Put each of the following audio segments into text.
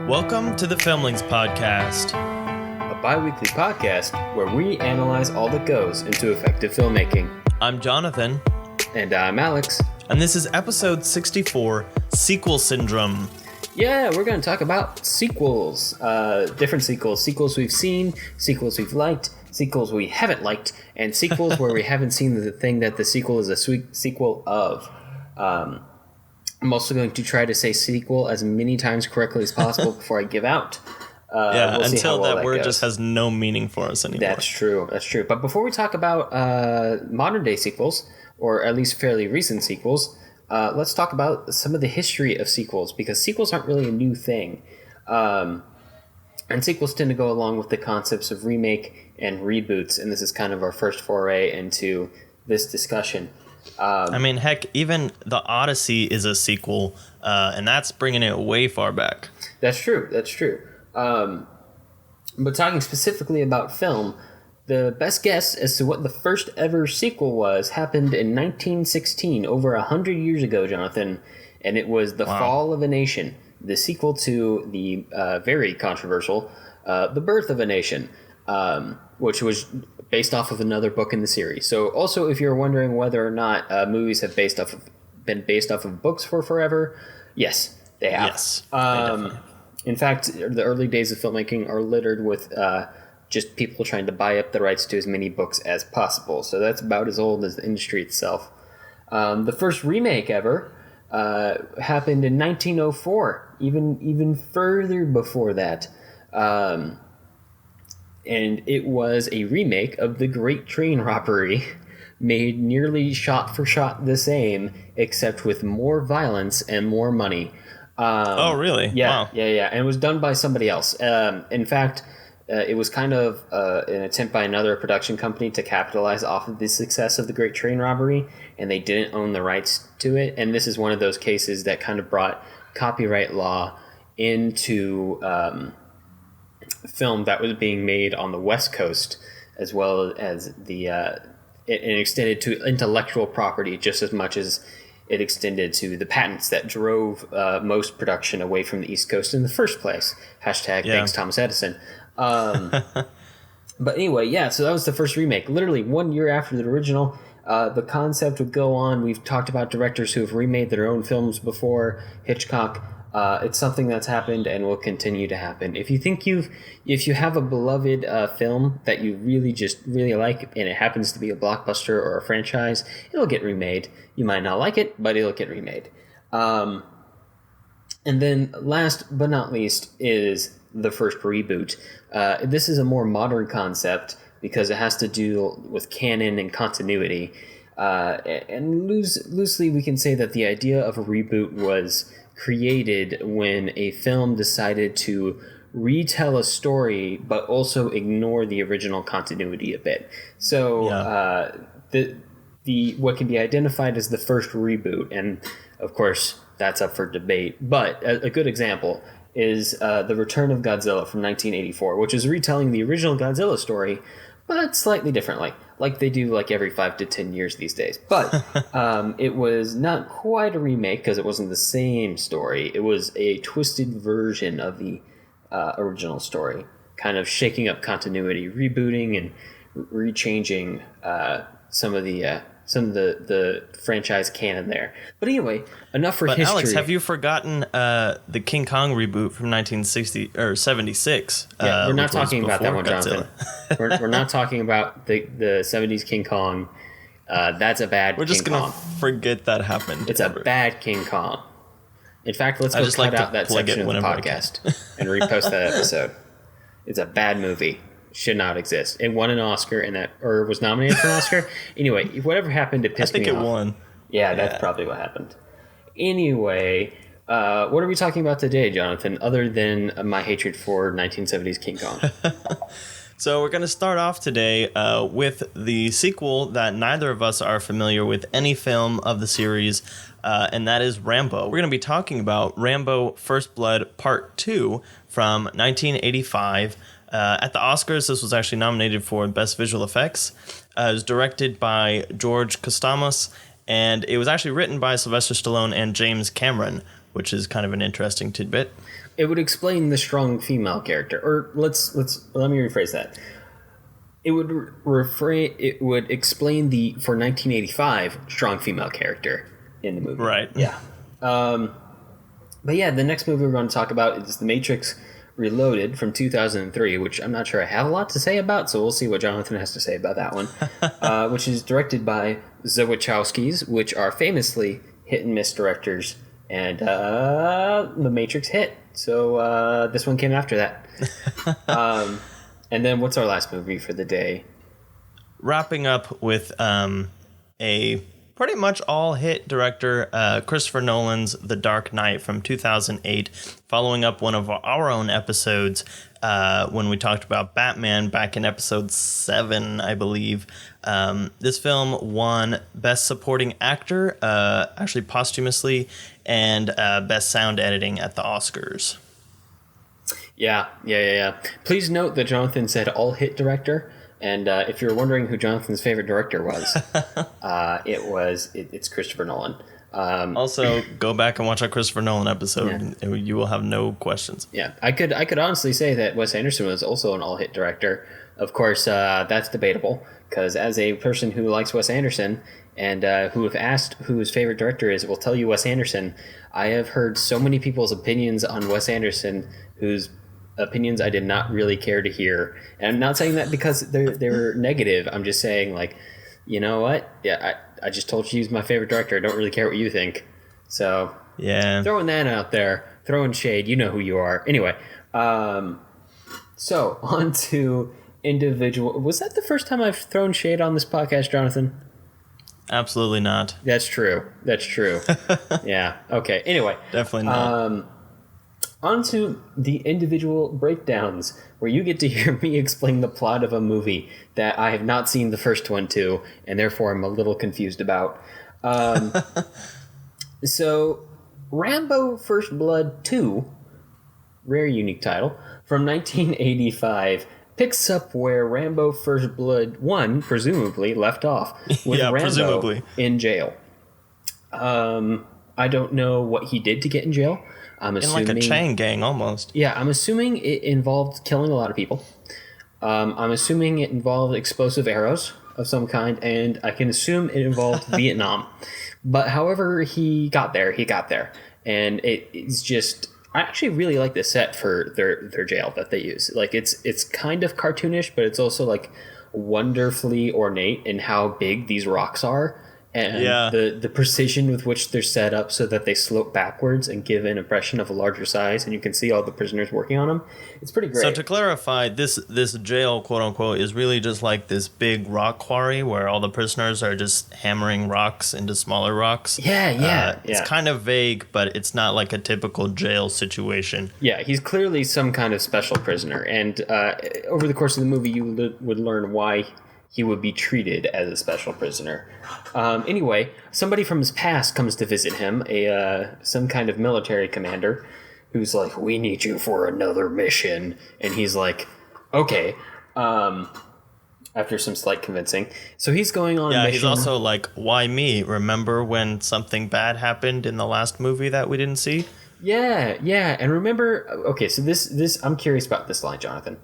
Welcome to the Filmlings Podcast, a bi-weekly podcast where we analyze all that goes into effective filmmaking. I'm Jonathan. And I'm Alex. And this is episode 64, Sequel Syndrome. Yeah, we're going to talk about sequels. Different sequels we've seen, sequels we've liked, sequels we haven't liked, and sequels where we haven't seen the thing that the sequel is a sequel of. I'm also going to try to say sequel as many times correctly as possible before I give out. Until that word just has no meaning for us anymore. That's true. But before we talk about modern day sequels, or at least fairly recent sequels, let's talk about some of the history of sequels, because sequels aren't really a new thing. And sequels tend to go along with the concepts of remake and reboots, and this is kind of our first foray into this discussion. Heck, even The Odyssey is a sequel, and that's bringing it way far back. That's true. But talking specifically about film, the best guess as to what the first ever sequel was happened in 1916, over 100 years ago, Jonathan, and it was The Fall of a Nation, the sequel to the very controversial The Birth of a Nation, which was based off of another book in the series. So also, if you're wondering whether or not movies have been based off of books for forever, yes, they have. Yes, in fact, the early days of filmmaking are littered with just people trying to buy up the rights to as many books as possible. So that's about as old as the industry itself. The first remake ever happened in 1904, even further before that. And it was a remake of The Great Train Robbery, made nearly shot for shot the same, except with more violence and more money. Oh, really? Yeah, wow. Yeah. And it was done by somebody else. In fact, it was kind of an attempt by another production company to capitalize off of the success of The Great Train Robbery, and they didn't own the rights to it. And this is one of those cases that kind of brought copyright law into film that was being made on the West Coast, as well as it extended to intellectual property just as much as it extended to the patents that drove most production away from the East Coast in the first place. Thanks Thomas Edison. But anyway, so that was the first remake. Literally 1 year after the original, the concept would go on. We've talked about directors who have remade their own films before. Hitchcock. It's something that's happened and will continue to happen. If you have a beloved film that you really like, and it happens to be a blockbuster or a franchise, it'll get remade. You might not like it, but it'll get remade. And then last but not least is the first reboot. This is a more modern concept because it has to do with canon and continuity. And loosely we can say that the idea of a reboot was created when a film decided to retell a story but also ignore the original continuity a bit. So the what can be identified as the first reboot, and of course that's up for debate, but a good example is The Return of Godzilla from 1984, which is retelling the original Godzilla story but slightly differently, like they do like every 5 to 10 years these days. But it was not quite a remake because it wasn't the same story. It was a twisted version of the original story, kind of shaking up continuity, rebooting and rechanging some of the franchise canon there. But anyway, enough for history. Alex, have you forgotten the King Kong reboot from 1960 or 76? Yeah, we're not talking about that one, Jonathan. we're not talking about the 70s King Kong. That's a bad King Kong. We're just going to forget that happened. It's a bad King Kong. In fact, let's go cut out that section of the podcast and repost that episode. It's a bad movie. Should not exist. It won an Oscar or was nominated for an Oscar. Anyway, whatever happened, it pissed me off. I think it won. Yeah, that's probably what happened. Anyway, what are we talking about today, Jonathan, other than my hatred for 1970s King Kong? So we're going to start off today with the sequel that neither of us are familiar with any film of the series, and that is Rambo. We're going to be talking about Rambo First Blood Part 2 from 1985. At the Oscars, this was actually nominated for Best Visual Effects. It was directed by George Cosmatos, and it was actually written by Sylvester Stallone and James Cameron, which is kind of an interesting tidbit. It would explain the strong female character, or let me rephrase that. It would explain the, for 1985, strong female character in the movie. Right. Yeah. But yeah, the next movie we're going to talk about is The Matrix Reloaded from 2003, which I'm not sure I have a lot to say about, so we'll see what Jonathan has to say about that one. Which is directed by the Wachowskis, which are famously hit and miss directors, and The Matrix hit. So this one came after that. And then what's our last movie for the day? Wrapping up with a pretty much all-hit director, Christopher Nolan's The Dark Knight from 2008, following up one of our own episodes when we talked about Batman back in episode 7, I believe. This film won Best Supporting Actor, actually posthumously, and Best Sound Editing at the Oscars. Yeah. Please note that Jonathan said all-hit director. And if you're wondering who Jonathan's favorite director was, it's Christopher Nolan. Also, go back and watch our Christopher Nolan episode. Yeah. You will have no questions. Yeah, I could honestly say that Wes Anderson was also an all-hit director. Of course, that's debatable, because as a person who likes Wes Anderson and who have asked who his favorite director is, will tell you Wes Anderson. I have heard so many people's opinions on Wes Anderson whose opinions I did not really care to hear. And I'm not saying that because they're negative. I'm just saying, like, you know what? Yeah, I just told you he's my favorite director. I don't really care what you think. So, yeah, throwing that out there, throwing shade, you know who you are. Anyway, so on to individual. Was that the first time I've thrown shade on this podcast, Jonathan? Absolutely not. That's true. Yeah. Okay. Anyway. Definitely not. On to the individual breakdowns, where you get to hear me explain the plot of a movie that I have not seen the first one to, and therefore I'm a little confused about. So, Rambo First Blood 2, rare unique title, from 1985, picks up where Rambo First Blood 1 presumably left off, with Rambo presumably in jail. I don't know what he did to get in jail. I'm assuming, in like a chain gang almost. Yeah, I'm assuming it involved killing a lot of people. I'm assuming it involved explosive arrows of some kind, and I can assume it involved Vietnam. But however he got there. And it's just, I actually really like the set for their jail that they use. Like, it's kind of cartoonish, but it's also like wonderfully ornate in how big these rocks are. And the precision with which they're set up so that they slope backwards and give an impression of a larger size, and you can see all the prisoners working on them. It's pretty great. So to clarify, this jail, quote unquote, is really just like this big rock quarry where all the prisoners are just hammering rocks into smaller rocks. Yeah. It's kind of vague, but it's not like a typical jail situation. Yeah, he's clearly some kind of special prisoner, and over the course of the movie, you would learn why he would be treated as a special prisoner. Anyway, somebody from his past comes to visit him, some kind of military commander, who's like, "We need you for another mission." And he's like, "Okay." After some slight convincing. So he's going on a mission. Yeah, he's also like, "Why me? Remember when something bad happened in the last movie that we didn't see?" Yeah. And remember... Okay, so this I'm curious about this line, Jonathan.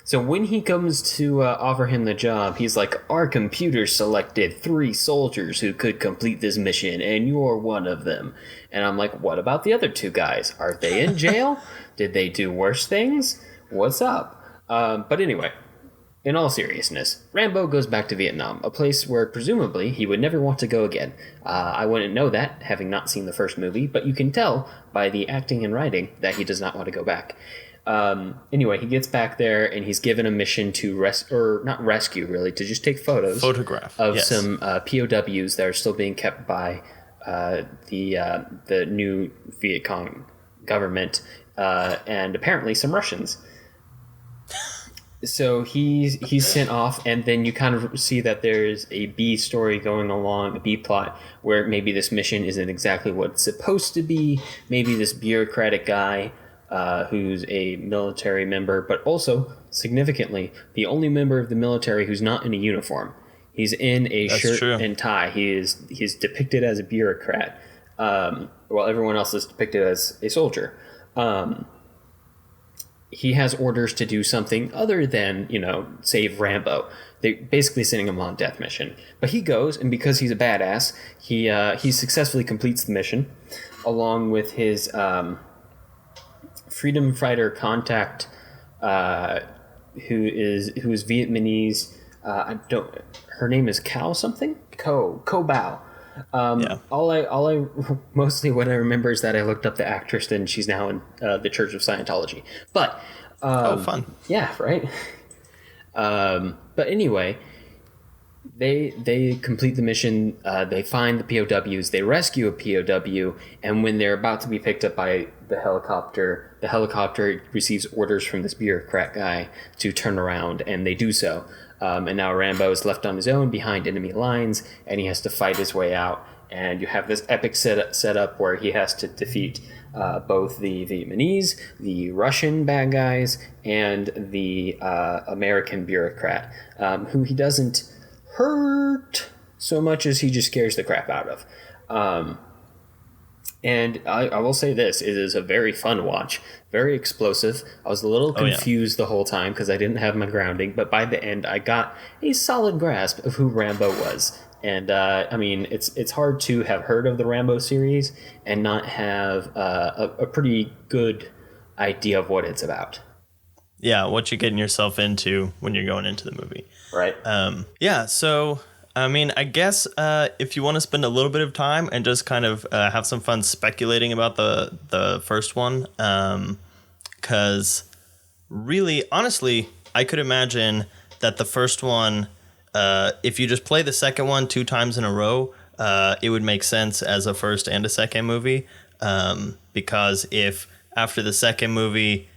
So when he comes to offer him the job, he's like, "Our computer selected 3 soldiers who could complete this mission, and you're one of them." And I'm like, what about the other 2 guys? Are they in jail? Did they do worse things? What's up? But anyway, in all seriousness, Rambo goes back to Vietnam, a place where presumably he would never want to go again. I wouldn't know that, having not seen the first movie, but you can tell by the acting and writing that he does not want to go back. Anyway, he gets back there and he's given a mission to to just take photograph of some POWs that are still being kept by the new Viet Cong government, and apparently some Russians. So he's sent off, and then you kind of see that there's a B story going along, a B plot, where maybe this mission isn't exactly what it's supposed to be. Maybe this bureaucratic guy, who's a military member, but also, significantly, the only member of the military who's not in a uniform. He's in a shirt and tie. He's depicted as a bureaucrat, while everyone else is depicted as a soldier. He has orders to do something other than, save Rambo. They basically sending him on a death mission. But he goes, and because he's a badass, he successfully completes the mission, along with his freedom fighter contact, who is Vietnamese. Her name is Kao something? Ko Bao. All I mostly what I remember is that I looked up the actress and she's now in the Church of Scientology. But fun. Yeah, right. But anyway, they complete the mission. They find the POWs. They rescue a POW, and when they're about to be picked up by the helicopter receives orders from this bureaucrat guy to turn around, and they do so. And now Rambo is left on his own behind enemy lines, and he has to fight his way out. And you have this epic setup where he has to defeat both the Vietnamese, the Russian bad guys, and the American bureaucrat, who he doesn't hurt so much as he just scares the crap out of. And I will say this, it is a very fun watch, very explosive. I was a little confused the whole time because I didn't have my grounding, but by the end I got a solid grasp of who Rambo was. And it's hard to have heard of the Rambo series and not have a pretty good idea of what it's about. Yeah, what you're getting yourself into when you're going into the movie. Right. So I guess if you want to spend a little bit of time and just kind of have some fun speculating about the first one, because really, honestly, I could imagine that the first one, if you just play the second one 2 times in a row, it would make sense as a first and a second movie, because if after the second movie,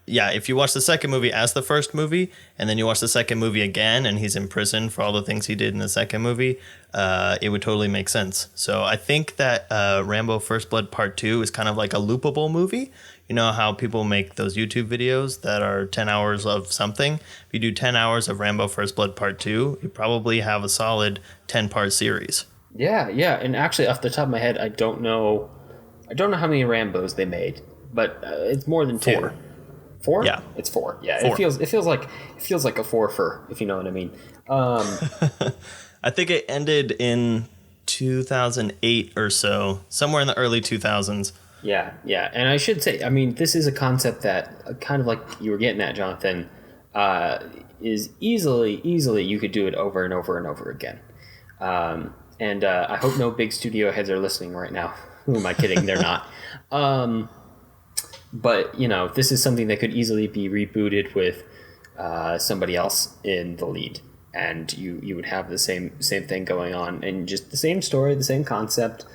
if you watch the second movie as the first movie, and then you watch the second movie again, and he's in prison for all the things he did in the second movie, it would totally make sense. So I think that Rambo First Blood Part 2 is kind of like a loopable movie. You know how people make those YouTube videos that are 10 hours of something? If you do 10 hours of Rambo First Blood Part 2, you probably have a solid 10-part series. Yeah. And actually, off the top of my head, I don't know how many Rambos they made, but it's more than 2. 4? Yeah, it's 4. Yeah, 4. It feels like a 4 for, if you know what I mean. I think it ended in 2008 or so, somewhere in the early 2000s. Yeah, and I should say, this is a concept that, kind of like you were getting at, Jonathan, is easily you could do it over and over and over again. And I hope no big studio heads are listening right now. Who am I kidding? They're not. But, this is something that could easily be rebooted with somebody else in the lead. And you would have the same thing going on. And just the same story, the same concept,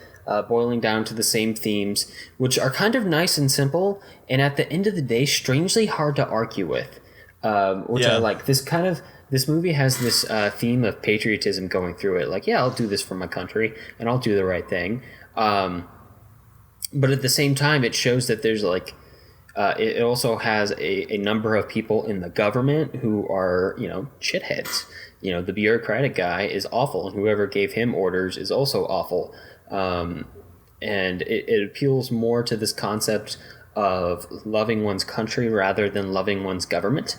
boiling down to the same themes, which are kind of nice and simple. And at the end of the day, strangely hard to argue with. I like. This movie has this theme of patriotism going through it. Like, yeah, I'll do this for my country, and I'll do the right thing. But at the same time, it shows that there's it also has a number of people in the government who are, shitheads. The bureaucratic guy is awful, and whoever gave him orders is also awful. And it appeals more to this concept of loving one's country rather than loving one's government,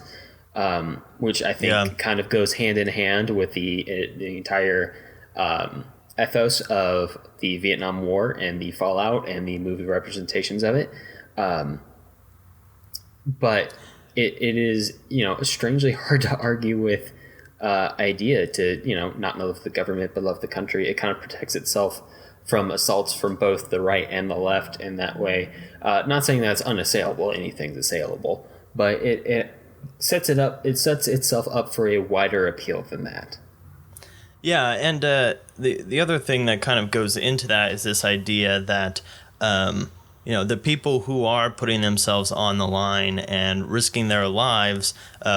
which I think kind of goes hand in hand with the entire ethos of the Vietnam War and the fallout and the movie representations of it. But it is, strangely hard to argue with idea to, not love the government but love the country. It kind of protects itself from assaults from both the right and the left in that way. Not saying that's unassailable, anything's assailable, but it sets itself up for a wider appeal than that. Yeah, and the other thing that kind of goes into that is this idea that the people who are putting themselves on the line and risking their lives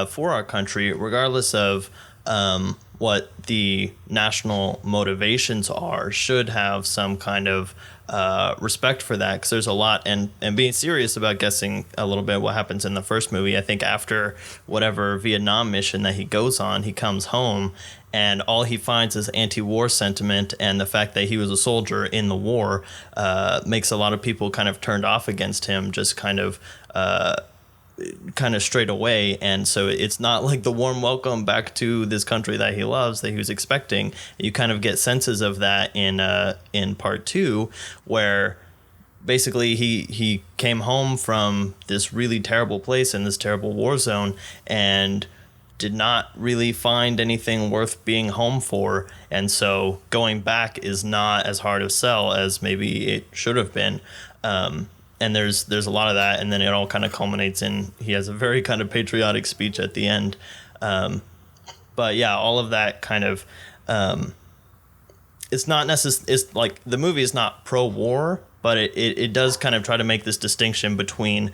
for our country, regardless of what the national motivations are, should have some kind of respect for that, because there's a lot, and being serious about guessing a little bit what happens in the first movie. I think after whatever Vietnam mission that he goes on, he comes home and all he finds is anti-war sentiment, and the fact that he was a soldier in the war makes a lot of people kind of turned off against him, just kind of straight away. And so it's not like the warm welcome back to this country that he loves that he was expecting. You kind of get senses of that in part 2, where basically he came home from this really terrible place in this terrible war zone and did not really find anything worth being home for, and so going back is not as hard a sell as maybe it should have been. And there's a lot of that, and then it all kind of culminates in he has a very kind of patriotic speech at the end. But yeah, all of that kind of it's not it's like the movie is not pro-war, but it does kind of try to make this distinction between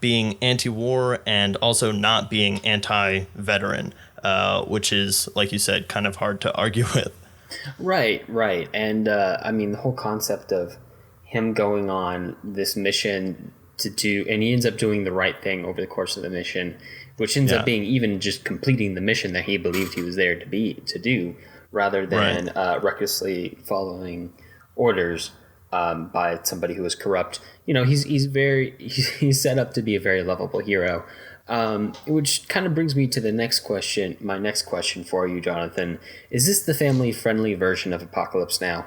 being anti-war and also not being anti-veteran, which is, like you said, kind of hard to argue with. Right. And I mean, the whole concept of him going on this mission to do, and he ends up doing the right thing over the course of the mission, which ends up being even just completing the mission that he believed he was there to do, rather than recklessly following orders by somebody who was corrupt. You know, he's set up to be a very lovable hero, which kind of brings me to the next question. My next question for you, Jonathan, is this the family-friendly version of Apocalypse Now?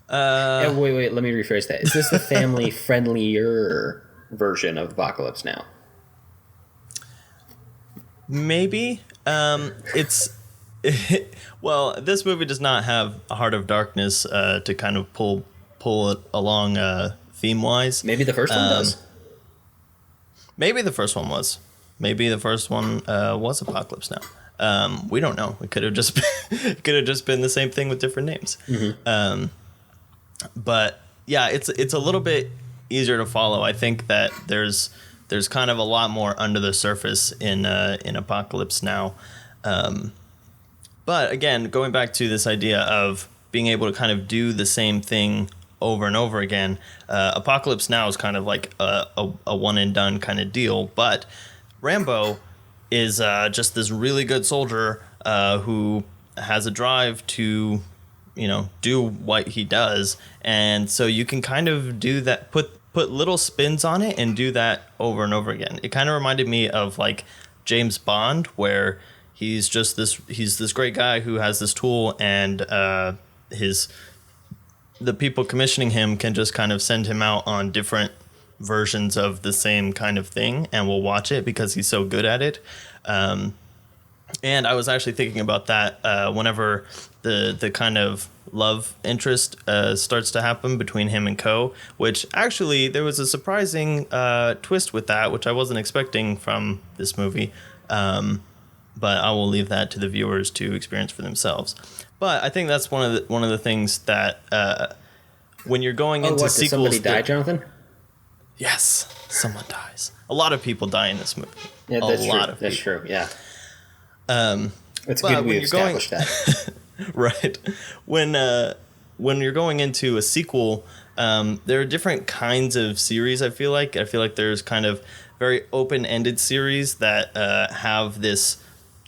Wait, let me rephrase that. Is this the family-friendlier version of Apocalypse Now? Maybe. Well, this movie does not have a Heart of Darkness to kind of pull it along theme-wise. Maybe the first one does. Maybe the first one was. Maybe the first one was Apocalypse Now. We don't know. It could have just been the same thing with different names. Mm-hmm. But yeah, it's a little bit easier to follow. I think that there's kind of a lot more under the surface in Apocalypse Now. But again, going back to this idea of being able to kind of do the same thing over and over again, Apocalypse Now is kind of like a one and done kind of deal. But Rambo is just this really good soldier who has a drive to, do what he does. And so you can kind of do that, put little spins on it and do that over and over again. It kind of reminded me of like James Bond, where he's this great guy who has this tool, and the people commissioning him can just kind of send him out on different versions of the same kind of thing, and we'll watch it because he's so good at it. And I was actually thinking about that whenever the kind of love interest starts to happen between him and Co, which actually there was a surprising twist with that, which I wasn't expecting from this movie. But I will leave that to the viewers to experience for themselves. But I think that's one of the things that when you're going into sequels, did somebody die, Jonathan? Yes, someone dies. A lot of people die in this movie. Yeah, that's true. Yeah. It's good we established that. Right. When you're going into a sequel, there are different kinds of series. I feel like there's kind of very open-ended series that have this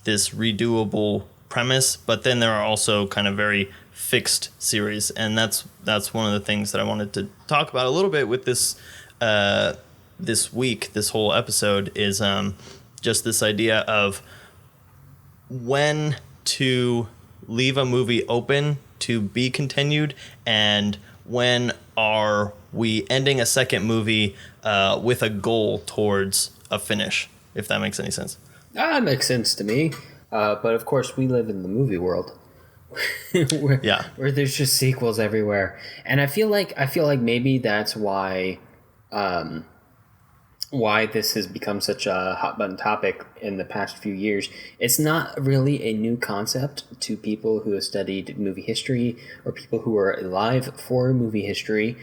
redoable premise, but then there are also kind of very fixed series, and that's one of the things that I wanted to talk about a little bit with this week. This whole episode is just this idea of when to leave a movie open to be continued, and when are we ending a second movie with a goal towards a finish, if that makes any sense. That makes sense to me. But of course, we live in the movie world where there's just sequels everywhere. And I feel like maybe that's why this has become such a hot button topic in the past few years. It's not really a new concept to people who have studied movie history or people who are alive for movie history.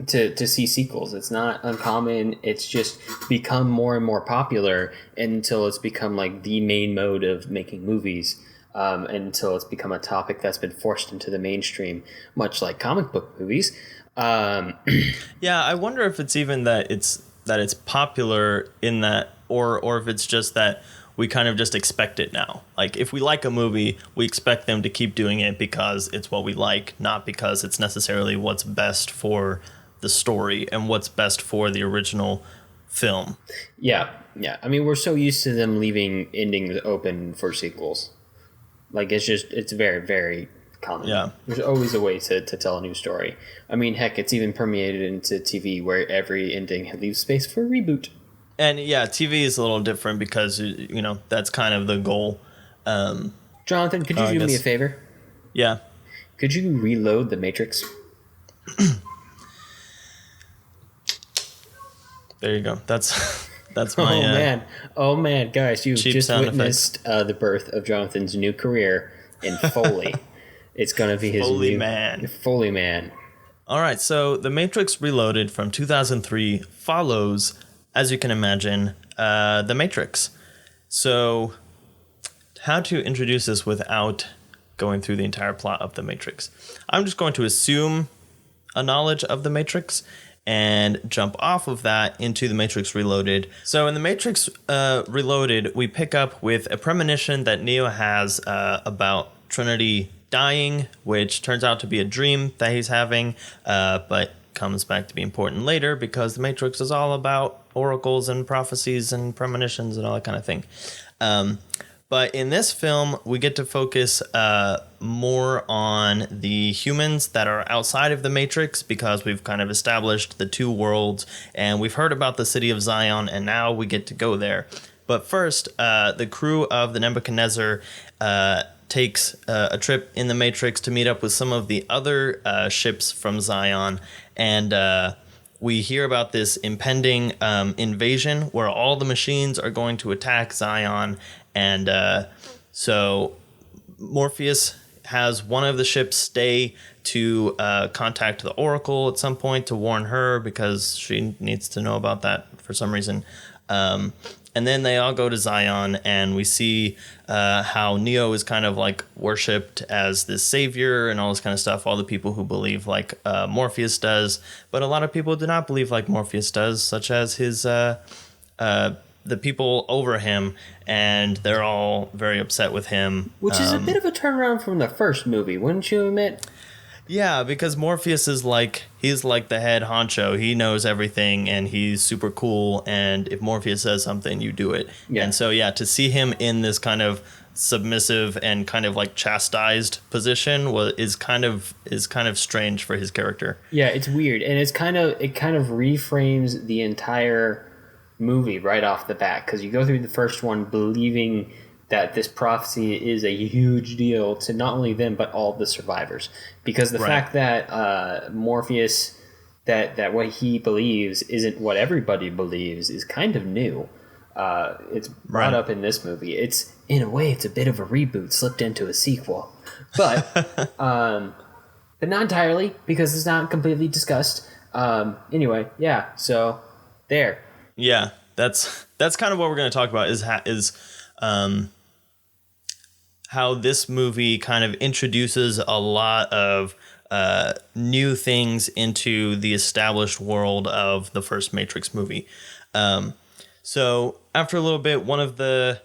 To see sequels. It's not uncommon. It's just become more and more popular until it's become like the main mode of making movies. until it's become a topic that's been forced into the mainstream, much like comic book movies. Yeah, I wonder if it's even that it's popular in that, or if it's just that we kind of just expect it now. Like, if we like a movie, we expect them to keep doing it because it's what we like, not because it's necessarily what's best for the story and what's best for the original film. Yeah. I mean, we're so used to them leaving endings open for sequels. Like, it's very, very common. Yeah. There's always a way to tell a new story. I mean, heck, it's even permeated into TV where every ending leaves space for a reboot. And yeah, TV is a little different because, that's kind of the goal. Jonathan, could you do me a favor? Yeah. Could you reload the Matrix? There you go. That's my... Oh man, guys, you've just witnessed the birth of Jonathan's new career in Foley. It's going to be his Foley new... man. Foley man. All right, so The Matrix Reloaded from 2003 follows, as you can imagine, The Matrix. So how to introduce this without going through the entire plot of The Matrix? I'm just going to assume a knowledge of The Matrix and jump off of that into The Matrix Reloaded. So in The Matrix Reloaded, we pick up with a premonition that Neo has about Trinity dying, which turns out to be a dream that he's having, but comes back to be important later because The Matrix is all about oracles and prophecies and premonitions and all that kind of thing. But in this film, we get to focus more on the humans that are outside of the Matrix because we've kind of established the two worlds and we've heard about the city of Zion and now we get to go there. But first, the crew of the Nebuchadnezzar takes a trip in the Matrix to meet up with some of the other ships from Zion, and we hear about this impending invasion where all the machines are going to attack Zion, and so Morpheus has one of the ships stay to contact the Oracle at some point to warn her because she needs to know about that for some reason. And then they all go to Zion, and we see how Neo is kind of like worshipped as this savior and all this kind of stuff. All the people who believe like Morpheus does, but a lot of people do not believe like Morpheus does, such as his the people over him, and they're all very upset with him. Which is a bit of a turnaround from the first movie, wouldn't you admit? Yeah, because Morpheus is he's like the head honcho. He knows everything and he's super cool. And if Morpheus says something, you do it. Yeah. And so, yeah, to see him in this kind of submissive and kind of like chastised position is kind of strange for his character. Yeah, it's weird. And it kind of reframes the entire movie right off the bat, because you go through the first one believing that this prophecy is a huge deal to not only them but all the survivors, because the fact that Morpheus that what he believes isn't what everybody believes is kind of new. It's brought up in this movie. It's in a way it's a bit of a reboot slipped into a sequel, but but not entirely because it's not completely discussed. Anyway, yeah. So there. Yeah, that's kind of what we're going to talk about is how this movie kind of introduces a lot of new things into the established world of the first Matrix movie. So after a little bit, one of the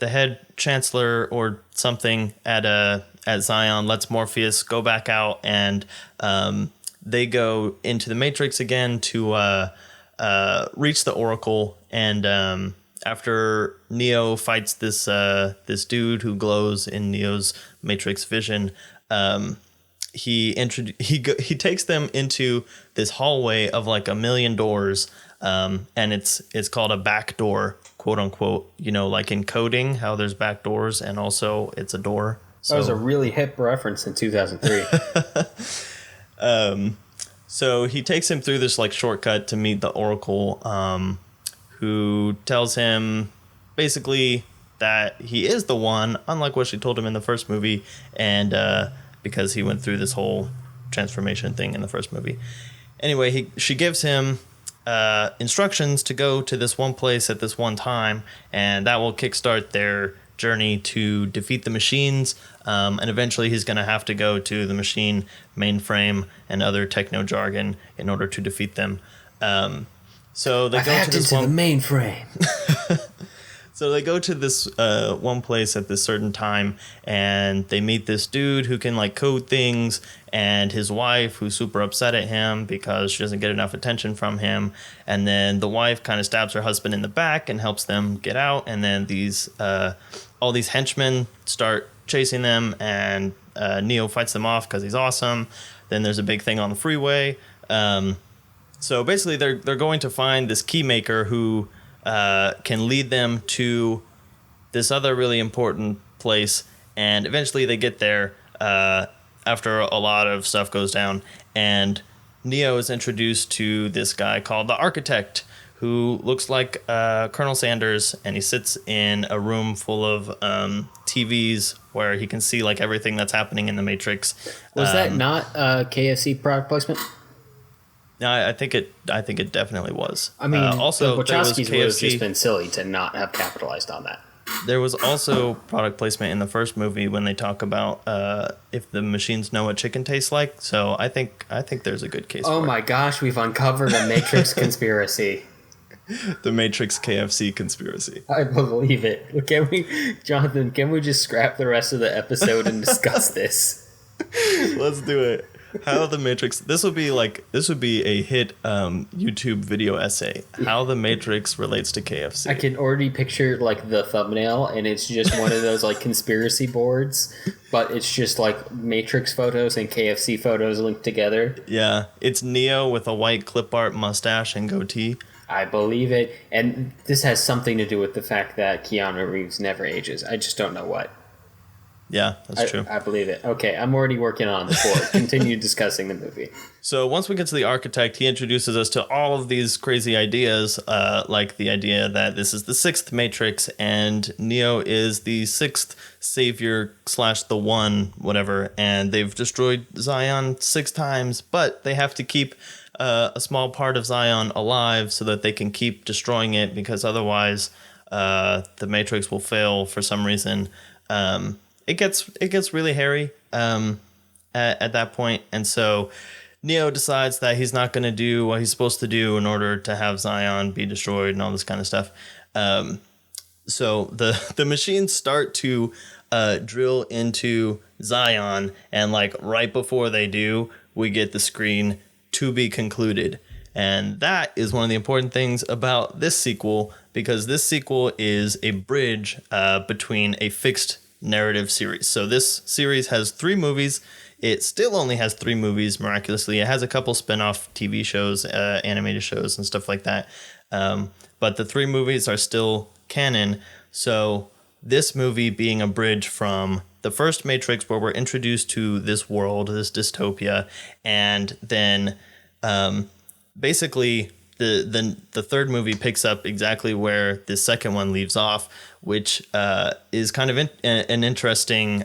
head chancellor or something at Zion lets Morpheus go back out, and they go into the Matrix again to reach the Oracle, and after Neo fights this dude who glows in Neo's Matrix vision, he takes them into this hallway of like 1,000,000 doors, and it's called a back door, quote unquote. You know, like in coding, how there's back doors, and also it's a door. So that was a really hip reference in 2003. So he takes him through this like shortcut to meet the Oracle, who tells him basically that he is the one, unlike what she told him in the first movie, and because he went through this whole transformation thing in the first movie. Anyway, she gives him instructions to go to this one place at this one time, and that will kickstart their journey to defeat the machines, and eventually he's going to have to go to the machine mainframe and other techno jargon in order to defeat them. So they go to this the mainframe. So they go to this one place at this certain time, and they meet this dude who can like code things, and his wife who's super upset at him because she doesn't get enough attention from him. And then the wife kind of stabs her husband in the back and helps them get out. And then these all these henchmen start chasing them, and Neo fights them off because he's awesome. Then there's a big thing on the freeway. So basically, they're going to find this keymaker who can lead them to this other really important place, and eventually they get there after a lot of stuff goes down, and Neo is introduced to this guy called the Architect, who looks like Colonel Sanders, and he sits in a room full of TVs where he can see like everything that's happening in the Matrix. Was that not KFC product placement? No, I think it definitely was. I mean, also, the Wachowskis would have KFC. just been silly to not have capitalized on that. There was also product placement in the first movie when they talk about if the machines know what chicken tastes like. So I think there's a good case. Oh for my gosh, we've uncovered a Matrix conspiracy. The Matrix KFC conspiracy. I believe it. Can we, Jonathan? Can we just scrap the rest of the episode and discuss this? Let's do it. How the Matrix. This would be a hit YouTube video essay. How the Matrix relates to KFC. I can already picture like the thumbnail, and it's just one of those like conspiracy boards, but it's just like Matrix photos and KFC photos linked together. Yeah, it's Neo with a white clip art mustache and goatee. I believe it, and this has something to do with the fact that Keanu Reeves never ages. I just don't know what. Yeah, that's true. I believe it. Okay, I'm already working on the board. Continue discussing the movie. So once we get to the Architect, he introduces us to all of these crazy ideas, like the idea that this is the sixth Matrix, and Neo is the sixth savior / the one, whatever, and they've destroyed Zion 6 times, but they have to keep a small part of Zion alive so that they can keep destroying it, because otherwise the Matrix will fail for some reason. It gets really hairy at that point, and so Neo decides that he's not going to do what he's supposed to do in order to have Zion be destroyed and all this kind of stuff. So the machines start to drill into Zion, and like right before they do, we get the screen "to be concluded." And that is one of the important things about this sequel, because this sequel is a bridge between a fixed narrative series. So this series has 3 movies. It still only has 3 movies, miraculously. It has a couple spin-off TV shows, animated shows, and stuff like that. But the 3 movies are still canon. So this movie being a bridge from the first Matrix, where we're introduced to this world, this dystopia, and then basically the third movie picks up exactly where the second one leaves off, which is kind of an interesting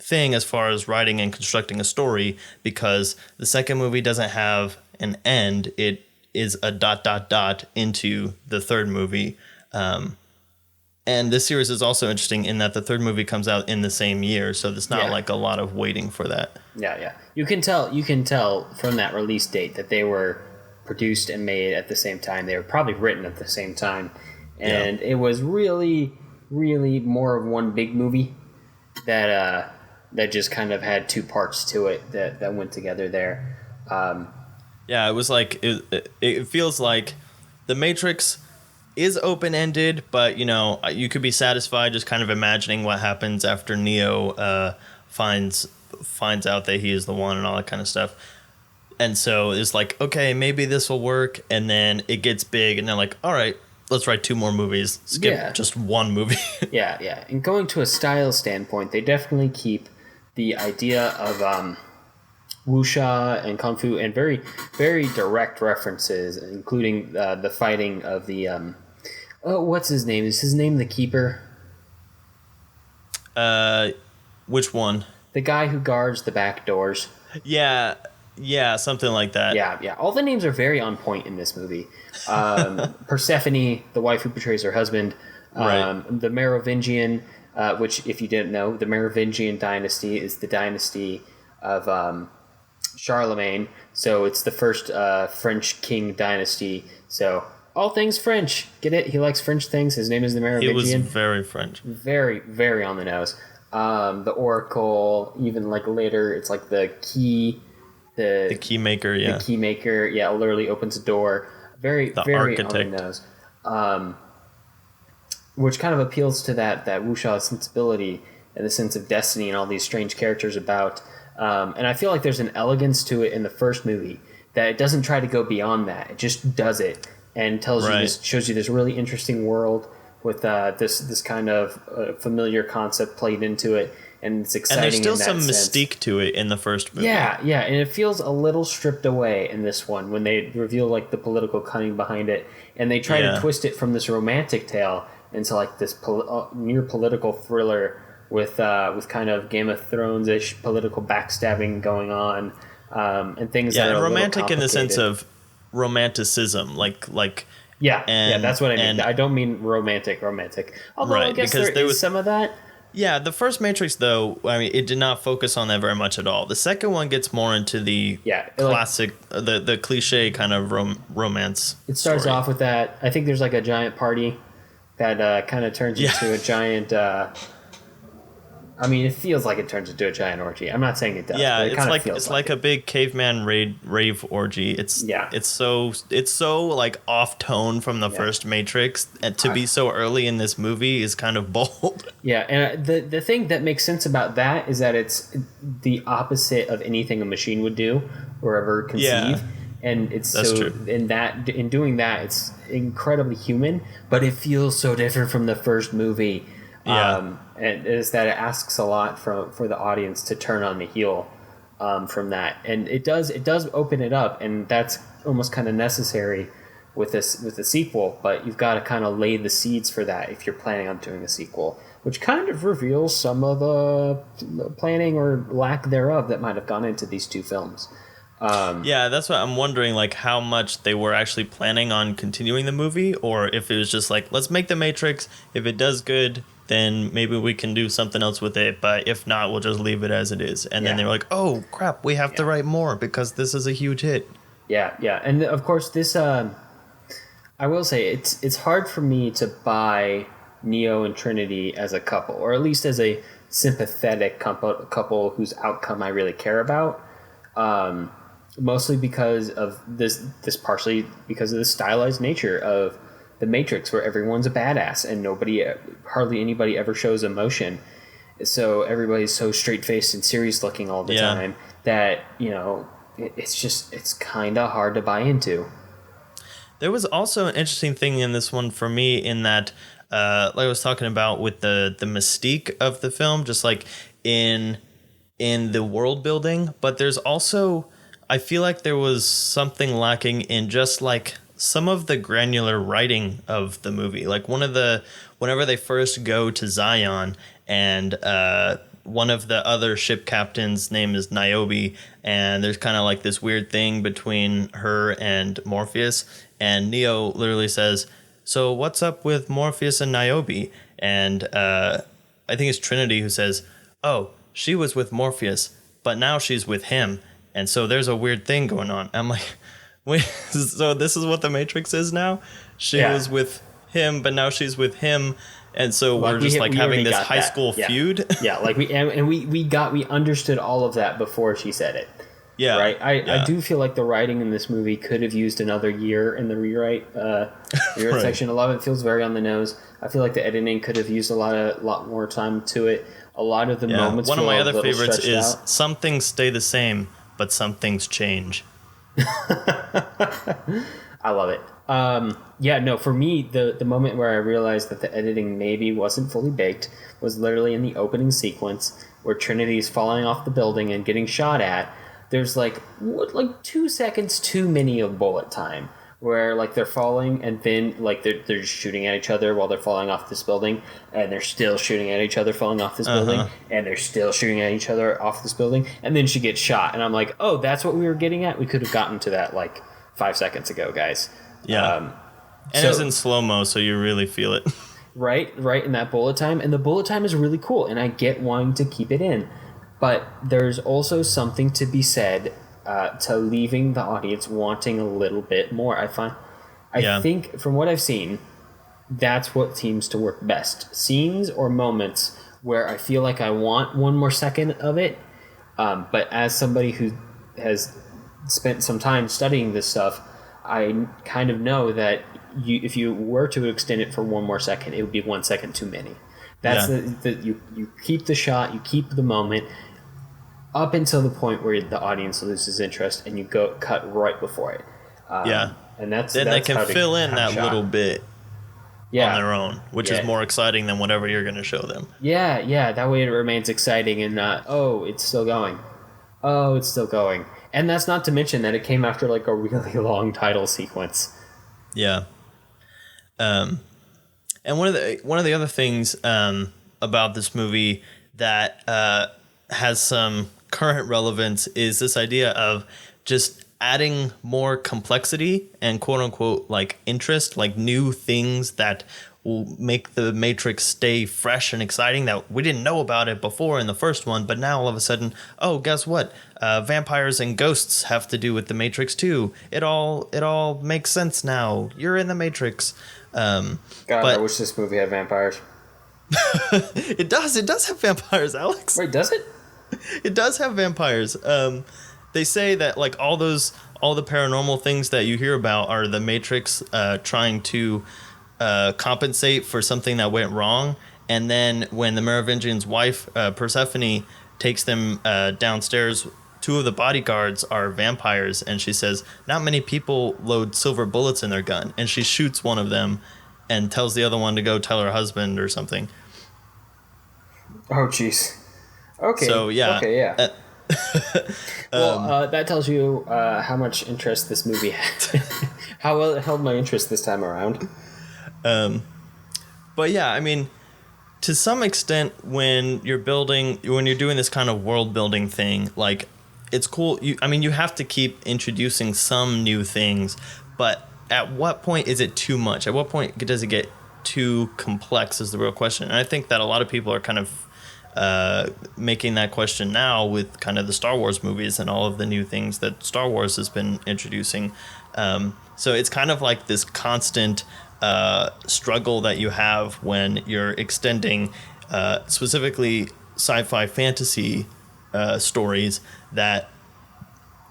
thing as far as writing and constructing a story, because the second movie doesn't have an end. It is a ... into the third movie. And this series is also interesting in that the third movie comes out in the same year, so there's not like a lot of waiting for that. Yeah. You can tell from that release date that they were produced and made at the same time. They were probably written at the same time, and it was really, really more of one big movie that just kind of had 2 parts to it that went together there. It was like it feels like the Matrix is open-ended, but you could be satisfied just kind of imagining what happens after Neo finds out that he is the one and all that kind of stuff. And so it's like, okay, maybe this will work, and then it gets big, and they're like, all right, let's write 2 more movies. Skip just 1 movie. Yeah. And going to a style standpoint, they definitely keep the idea of wuxia and kung fu, and very, very direct references, including the fighting of the what's his name? Is his name the Keeper? Which one? The guy who guards the back doors. Yeah, something like that. Yeah. All the names are very on point in this movie. Persephone, the wife who betrays her husband, Right. The Merovingian, which if you didn't know, the Merovingian dynasty is the dynasty of Charlemagne. So it's the first French king dynasty. So all things French. Get it? He likes French things. His name is the It was Merovingian. very French. Very, very on the nose. The oracle, even like later, it's like the key. The key maker, yeah. The key maker, yeah, literally opens a door. Very, The very architect. on the nose. Which kind of appeals to that wuxia sensibility and the sense of destiny and all these strange characters about. And I feel like there's an elegance to it in the first movie that it doesn't try to go beyond that. It just does it and tells you this, shows you this really interesting world with this kind of familiar concept played into it. And it's exciting. And there's still in that some sense. mystique to it in the first movie. Yeah, and it feels a little stripped away in this one when they reveal like the political cunning behind it, and they try to twist it from this romantic tale into like this near political thriller with kind of Game of Thrones-ish political backstabbing going on, and things that are romantic in the sense of romanticism, like. That's what I mean. I don't mean romantic. Although I guess there was some of that. Yeah, the first Matrix, though, I mean, it did not focus on that very much at all. The second one gets more into the classic, the cliche kind of romance. It starts off with that. I think there's like a giant party that kind of turns into a giant. I mean, it feels like it turns into a giant orgy. I'm not saying it does. Yeah, but it's like a big caveman rave orgy. It's so like off tone from the first Matrix, and to be so early in this movie is kind of bold. Yeah, and the thing that makes sense about that is that it's the opposite of anything a machine would do or ever conceive. Yeah. And it's true. In doing that, it's incredibly human, but it feels so different from the first movie. Yeah. And is that it asks a lot for the audience to turn on the heel from that, and it does open it up, and that's almost kind of necessary with the sequel. But you've got to kind of lay the seeds for that if you're planning on doing a sequel, which kind of reveals some of the planning or lack thereof that might have gone into these two films. That's what I'm wondering, like how much they were actually planning on continuing the movie, or if it was just like, let's make the Matrix. If it does good, then maybe we can do something else with it. But if not, we'll just leave it as it is. And then they were like, oh crap, we have to write more because this is a huge hit. Yeah. And of course this, I will say it's hard for me to buy Neo and Trinity as a couple, or at least as a sympathetic couple whose outcome I really care about. Mostly because of this partially because of the stylized nature of the Matrix, where everyone's a badass and hardly anybody ever shows emotion. So everybody's so straight-faced and serious looking all the time that, it's kind of hard to buy into. There was also an interesting thing in this one for me in that, like I was talking about with the mystique of the film, just like in the world building, but there's also, I feel like there was something lacking in just like some of the granular writing of the movie. Like whenever they first go to Zion, and one of the other ship captains' name is Niobe, and there's kind of like this weird thing between her and Morpheus, and Neo literally says, so what's up with Morpheus and Niobe? And I think it's Trinity who says, oh, she was with Morpheus, but now she's with him. And so there's a weird thing going on. I'm like, wait, so this is what the Matrix is now? She was with him, but now she's with him. And so we're just like having this high school feud. Yeah, like we understood all of that before she said it. Yeah. Right? I do feel like the writing in this movie could have used another year in the rewrite section. A lot of it feels very on the nose. I feel like the editing could have used a lot more time to it. A lot of the moments. One of my other favorites is some things stay the same, but some things change. I love it. For me, the moment where I realized that the editing maybe wasn't fully baked was literally in the opening sequence where Trinity's falling off the building and getting shot at. There's like 2 seconds too many of bullet time where like they're falling and then like they're just shooting at each other while they're falling off this building, and they're still shooting at each other falling off this building, and they're still shooting at each other off this building, and then she gets shot, and I'm like, oh, that's what we were getting at? We could have gotten to that like 5 seconds ago, guys. Yeah. And it's in slow-mo, so you really feel it. right in that bullet time, and the bullet time is really cool, and I get wanting to keep it in, but there's also something to be said to leaving the audience wanting a little bit more. I think from what I've seen, that's what seems to work best. Scenes or moments where I feel like I want one more second of it, but as somebody who has spent some time studying this stuff, I kind of know that if you were to extend it for one more second, it would be 1 second too many. That's you keep the shot, you keep the moment up until the point where the audience loses interest, and you cut right before it. And that's they can fill in that little bit on their own, which is more exciting than whatever you're going to show them. Yeah. That way it remains exciting and not, it's still going. Oh, it's still going. And that's not to mention that it came after like a really long title sequence. Yeah. And one of the other things about this movie that has some current relevance is this idea of just adding more complexity and quote unquote like interest, like new things that will make the Matrix stay fresh and exciting that we didn't know about it before in the first one, but now all of a sudden, guess what? Vampires and ghosts have to do with the Matrix too. It all makes sense now. You're in the Matrix. I wish this movie had vampires. It does have vampires, Alex. Wait, does it? It does have vampires. They say that like all the paranormal things that you hear about are the Matrix trying to compensate for something that went wrong. And then when the Merovingian's wife, Persephone, takes them downstairs, two of the bodyguards are vampires, and she says, not many people load silver bullets in their gun. And she shoots one of them and tells the other one to go tell her husband or something. Oh, jeez. Okay. So, yeah. Okay, yeah. That tells you how much interest this movie had. How well it held my interest this time around. But yeah, I mean, to some extent, when you're doing this kind of world building thing, like it's cool. You have to keep introducing some new things, but at what point is it too much? At what point does it get too complex is the real question. And I think that a lot of people are kind of making that question now with kind of the Star Wars movies and all of the new things that Star Wars has been introducing. So it's kind of like this constant struggle that you have when you're extending specifically sci-fi fantasy stories that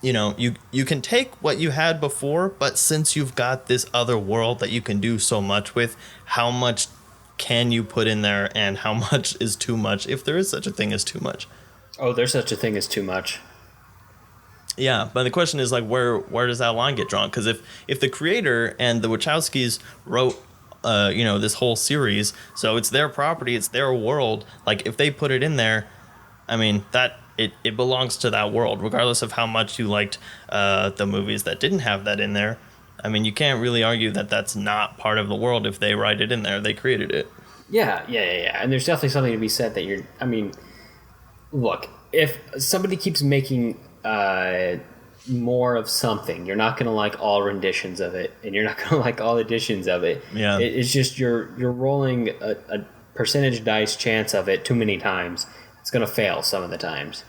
you can take what you had before, but since you've got this other world that you can do so much with, how much can you put in there and how much is too much, if there is such a thing as too much? Oh, there's such a thing as too much. Yeah, but the question is like where does that line get drawn? Because if the creator and the Wachowskis wrote this whole series, so it's their property, it's their world, like if they put it in there, I mean that it belongs to that world, regardless of how much you liked the movies that didn't have that in there. I mean, you can't really argue that that's not part of the world if they write it in there. They created it. Yeah. And there's definitely something to be said that look, if somebody keeps making more of something, you're not going to like all renditions of it, and you're not going to like all editions of it. Yeah. It's just you're rolling a percentage dice chance of it too many times. It's going to fail some of the times.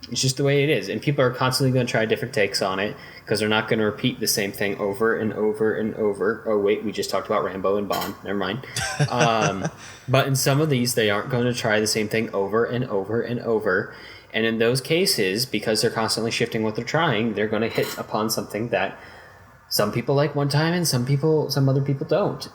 It's just the way it is. And people are constantly going to try different takes on it because they're not going to repeat the same thing over and over and over. Oh, wait, we just talked about Rambo and Bond. Never mind. But in some of these, they aren't going to try the same thing over and over and over. And in those cases, because they're constantly shifting what they're trying, they're going to hit upon something that some people like one time and some other people don't.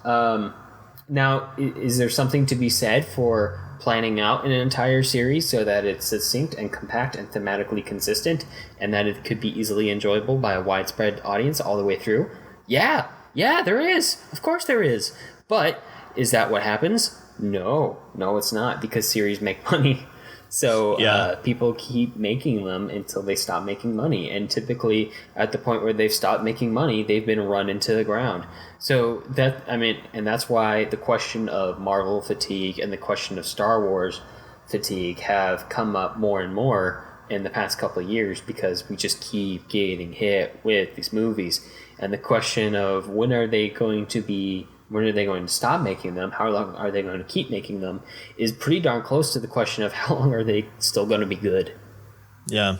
Now, is there something to be said for planning out an entire series so that it's succinct and compact and thematically consistent and that it could be easily enjoyable by a widespread audience all the way through? Yeah, there is. Of course there is. But is that what happens? No, it's not, because series make money. So people keep making them until they stop making money. And typically at the point where they've stopped making money, they've been run into the ground. So and that's why the question of Marvel fatigue and the question of Star Wars fatigue have come up more and more in the past couple of years, because we just keep getting hit with these movies. And the question of when are they going to be when are they going to stop making them? How long are they going to keep making them? Is pretty darn close to the question of how long are they still going to be good? Yeah,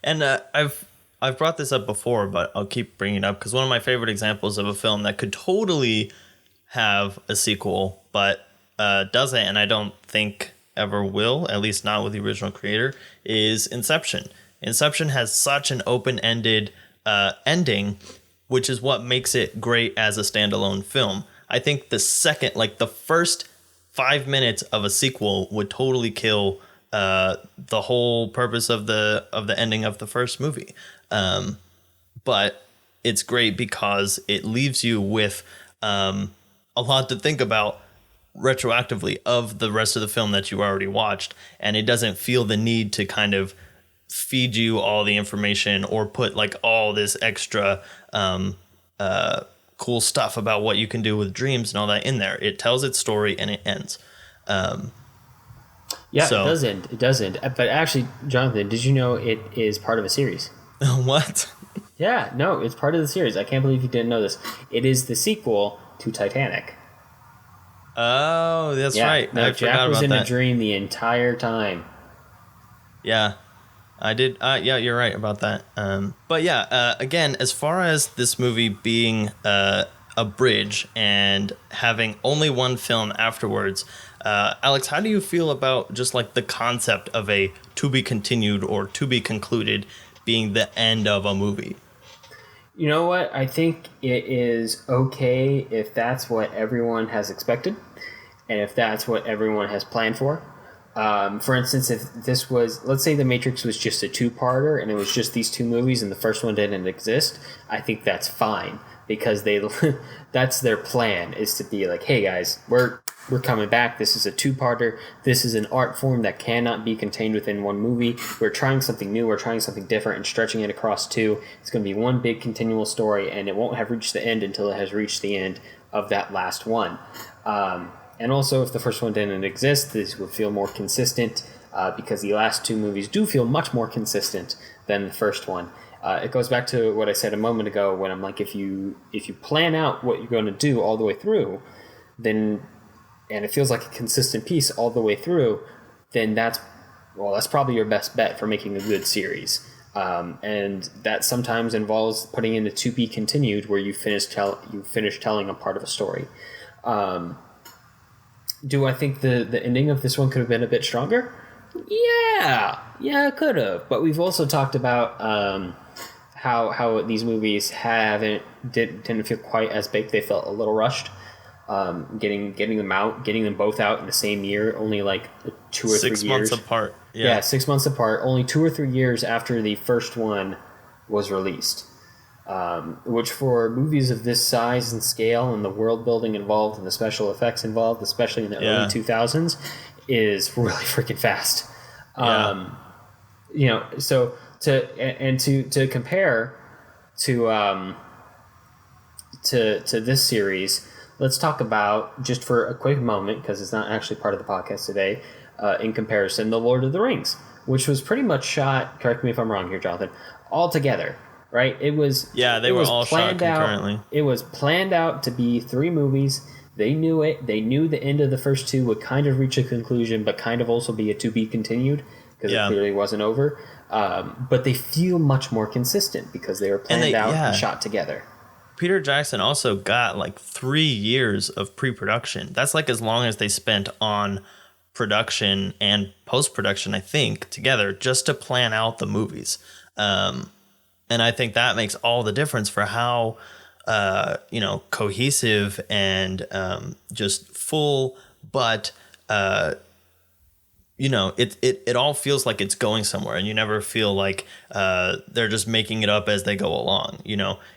and I've brought this up before, but I'll keep bringing it up because one of my favorite examples of a film that could totally have a sequel, but doesn't, and I don't think ever will, at least not with the original creator, is Inception. Inception has such an open-ended ending, which is what makes it great as a standalone film. I think the first 5 minutes of a sequel would totally kill the whole purpose of the ending of the first movie. But it's great because it leaves you with a lot to think about retroactively of the rest of the film that you already watched, and it doesn't feel the need to kind of feed you all the information or put like all this extra cool stuff about what you can do with dreams and all that in there. It tells its story and it ends. It doesn't. It doesn't. But actually, Jonathan, did you know it is part of a series? What? Yeah, no, it's part of the series. I can't believe you didn't know this. It is the sequel to Titanic. Oh, that's right. No, Jack was in a dream the entire time. Yeah, I did. Yeah, you're right about that. But yeah, again, as far as this movie being a bridge and having only one film afterwards, Alex, how do you feel about just like the concept of a to be continued or to be concluded being the end of a movie? You know what? I think it is okay if that's what everyone has expected and if that's what everyone has planned for. For instance, if this was, let's say The Matrix was just a two-parter and it was just these two movies and the first one didn't exist, I think that's fine because that's their plan, is to be like, hey guys, we're coming back. This is a two-parter. This is an art form that cannot be contained within one movie. We're trying something new. We're trying something different and stretching it across two. It's going to be one big continual story, and it won't have reached the end until it has reached the end of that last one. And also, if the first one didn't exist, this would feel more consistent because the last two movies do feel much more consistent than the first one. It goes back to what I said a moment ago when I'm like, if you plan out what you're going to do all the way through, then, and it feels like a consistent piece all the way through, then that's probably your best bet for making a good series. And that sometimes involves putting in the to be continued, where you finish telling a part of a story. Do I think the ending of this one could have been a bit stronger? Yeah, it could have. But we've also talked about how these movies didn't feel quite as big. They felt a little rushed. Getting them both out in the same year, only like 2 or 3 years. 6 months apart. Yeah, 6 months apart. Only 2 or 3 years after the first one was released. Which for movies of this size and scale and the world building involved and the special effects involved, especially in the early 2000s, is really freaking fast. So to compare to this series, let's talk about, just for a quick moment, because it's not actually part of the podcast today, in comparison, The Lord of the Rings, which was pretty much shot, correct me if I'm wrong here, Jonathan, all together. Right? They were all shot concurrently. It was planned out to be 3 movies. They knew it. They knew the end of the first 2 would kind of reach a conclusion, but kind of also be a to be continued, because it clearly wasn't over. But they feel much more consistent because they were planned out and shot together. Peter Jackson also got like 3 years of pre-production. That's like as long as they spent on production and post-production, I think, together, just to plan out the movies. And I think that makes all the difference for how, cohesive and just full, but, it all feels like it's going somewhere, and you never feel like they're just making it up as they go along.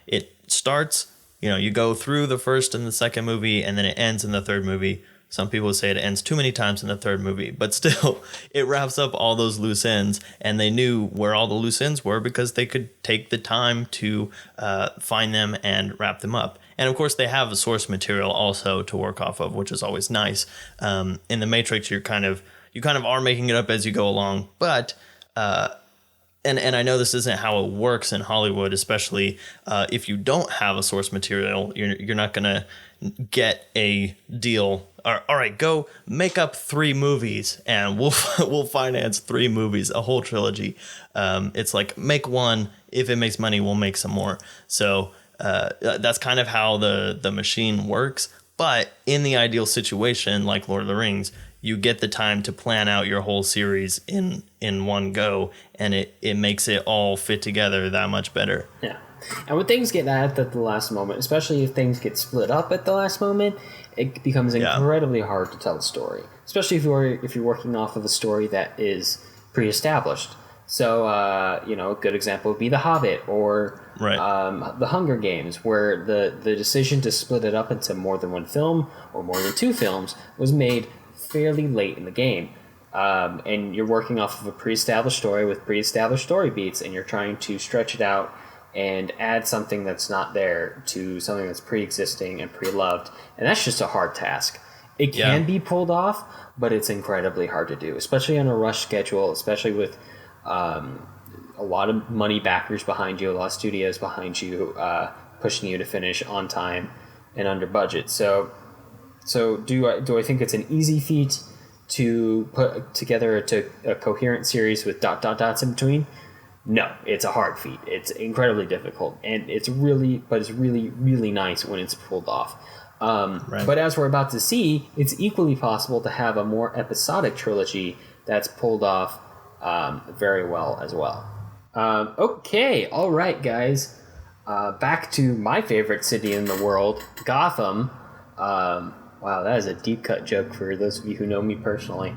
It starts, you go through the first and the second movie, and then it ends in the third movie. Some people say it ends too many times in the third movie, but still, it wraps up all those loose ends, and they knew where all the loose ends were because they could take the time to find them and wrap them up. And of course, they have a source material also to work off of, which is always nice. In The Matrix, you kind of are making it up as you go along, but and I know this isn't how it works in Hollywood, especially if you don't have a source material, you're not gonna get a deal. All right, go make up 3 movies, and we'll finance 3 movies, a whole trilogy. It's like, make one. If it makes money, we'll make some more. So that's kind of how the machine works. But in the ideal situation, like Lord of the Rings, you get the time to plan out your whole series in one go, and it makes it all fit together that much better. Yeah. And when things get added at the last moment, especially if things get split up at the last moment, it becomes incredibly hard to tell the story. Especially if you're working off of a story that is pre-established. So, a good example would be The Hobbit or The Hunger Games, where the decision to split it up into more than one film or more than 2 films was made fairly late in the game. And you're working off of a pre-established story with pre-established story beats, and you're trying to stretch it out and add something that's not there to something that's pre-existing and pre-loved. And that's just a hard task. It can be pulled off, but it's incredibly hard to do, especially on a rush schedule, especially with a lot of money backers behind you, a lot of studios behind you, pushing you to finish on time and under budget. So do I think it's an easy feat to put together a coherent series with ... dots in between? No, it's a hard feat. It's incredibly difficult, and it's really, really nice when it's pulled off. But as we're about to see, it's equally possible to have a more episodic trilogy that's pulled off very well as well. Okay, all right, guys. Back to my favorite city in the world, Gotham. Wow, that is a deep cut joke for those of you who know me personally.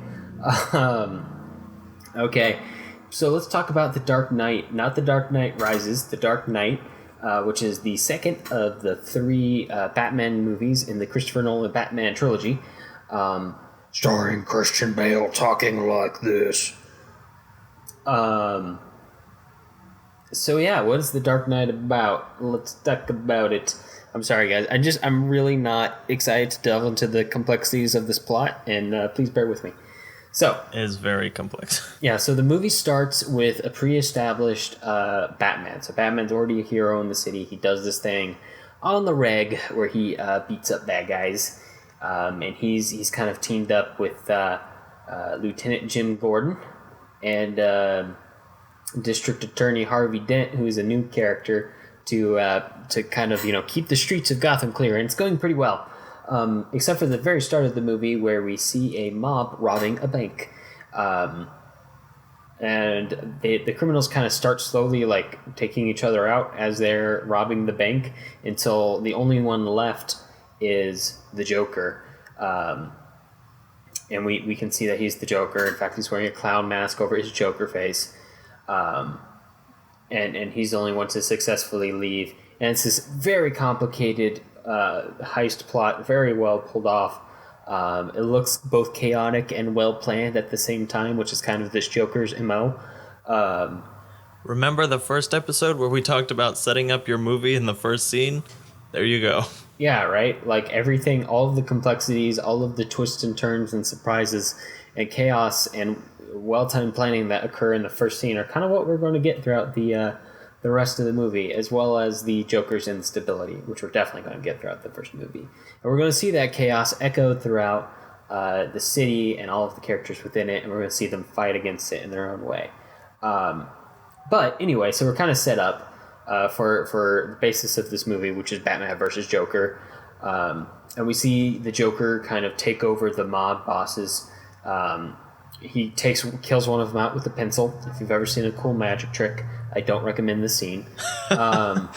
Okay, so let's talk about The Dark Knight. Not The Dark Knight Rises, The Dark Knight, which is the second of the 3 Batman movies in the Christopher Nolan Batman trilogy. Starring Christian Bale talking like this. So yeah, what is The Dark Knight about? Let's talk about it. I'm sorry, guys. I'm really not excited to delve into the complexities of this plot, and please bear with me. So it is very complex. Yeah, so the movie starts with a pre-established Batman. So Batman's already a hero in the city. He does this thing on the reg where he beats up bad guys, and he's kind of teamed up with Lieutenant Jim Gordon and District Attorney Harvey Dent, who is a new character, to kind of keep the streets of Gotham clear, and it's going pretty well, except for the very start of the movie where we see a mob robbing a bank, and the criminals kind of start slowly taking each other out as they're robbing the bank until the only one left is the Joker, and we can see that he's the Joker. In fact, he's wearing a clown mask over his Joker face. And he's the only one to successfully leave. And it's this very complicated heist plot, very well pulled off. It looks both chaotic and well planned at the same time, which is kind of this Joker's MO. Remember the first episode where we talked about setting up your movie in the first scene? There you go. Yeah, right? Everything, all of the complexities, all of the twists and turns and surprises and chaos and well-timed planning that occur in the first scene are kind of what we're going to get throughout the rest of the movie, as well as the Joker's instability, which we're definitely going to get throughout the first movie. And we're going to see that chaos echoed throughout the city and all of the characters within it, and we're going to see them fight against it in their own way. But anyway, so we're kind of set up for the basis of this movie, which is Batman versus Joker. And we see the Joker kind of take over the mob bosses. He kills one of them out with a pencil. If you've ever seen a cool magic trick, I don't recommend this scene. And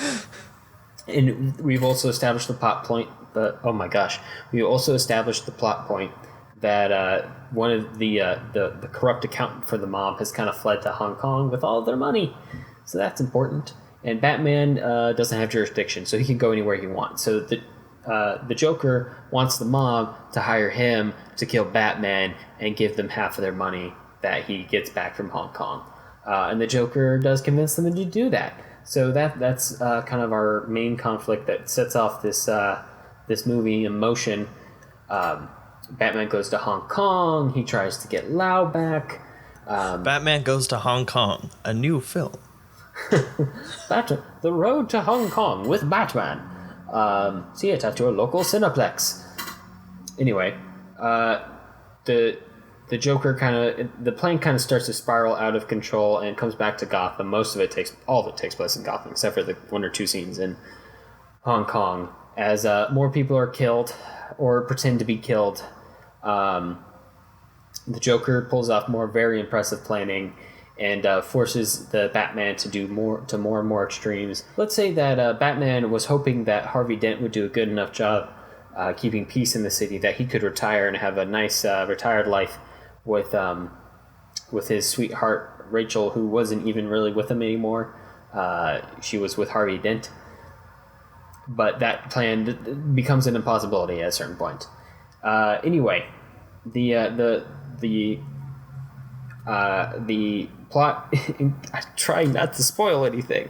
we've also established the plot point. Oh my gosh, we also established the plot point that one of the corrupt accountant for the mob has kind of fled to Hong Kong with all of their money. So that's important. And Batman doesn't have jurisdiction, so he can go anywhere he wants. So the Joker wants the mob to hire him to kill Batman and give them half of their money that he gets back from Hong Kong. And the Joker does convince them to do that. So that's kind of our main conflict that sets off this movie in motion. Batman goes to Hong Kong. He tries to get Lau back. Batman Goes to Hong Kong, a new film. The Road to Hong Kong with Batman. See it at your local Cineplex. Anyway, the Joker the plane kind of starts to spiral out of control and comes back to Gotham. All of it takes place in Gotham, except for the one or two scenes in Hong Kong, as more people are killed or pretend to be killed. The Joker pulls off more very impressive planning and forces the Batman to do more and more extremes. Let's say that Batman was hoping that Harvey Dent would do a good enough job keeping peace in the city that he could retire and have a nice retired life with his sweetheart Rachel, who wasn't even really with him anymore. She was with Harvey Dent. But that plan becomes an impossibility at a certain point. Anyway, the plot. I'm trying not to spoil anything.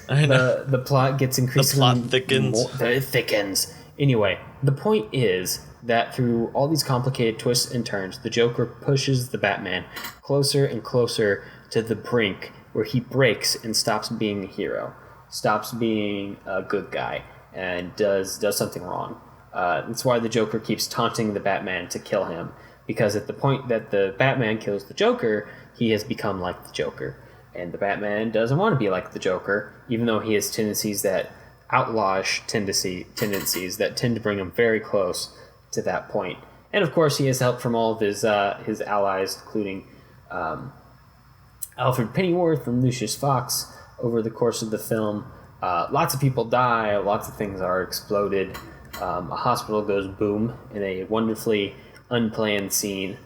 I know. The plot gets increasingly. The plot thickens. It thickens. Anyway, the point is that through all these complicated twists and turns, the Joker pushes the Batman closer and closer to the brink where he breaks and stops being a hero, stops being a good guy, and does something wrong. That's why the Joker keeps taunting the Batman to kill him, because at the point that the Batman kills the Joker, he has become like the Joker. And the Batman doesn't want to be like the Joker, even though he has tendencies that outlawish tendencies that tend to bring him very close to that point. And of course, he has help from all of his allies, including Alfred Pennyworth and Lucius Fox over the course of the film. Lots of people die, lots of things are exploded. A hospital goes boom in a wonderfully unplanned scene.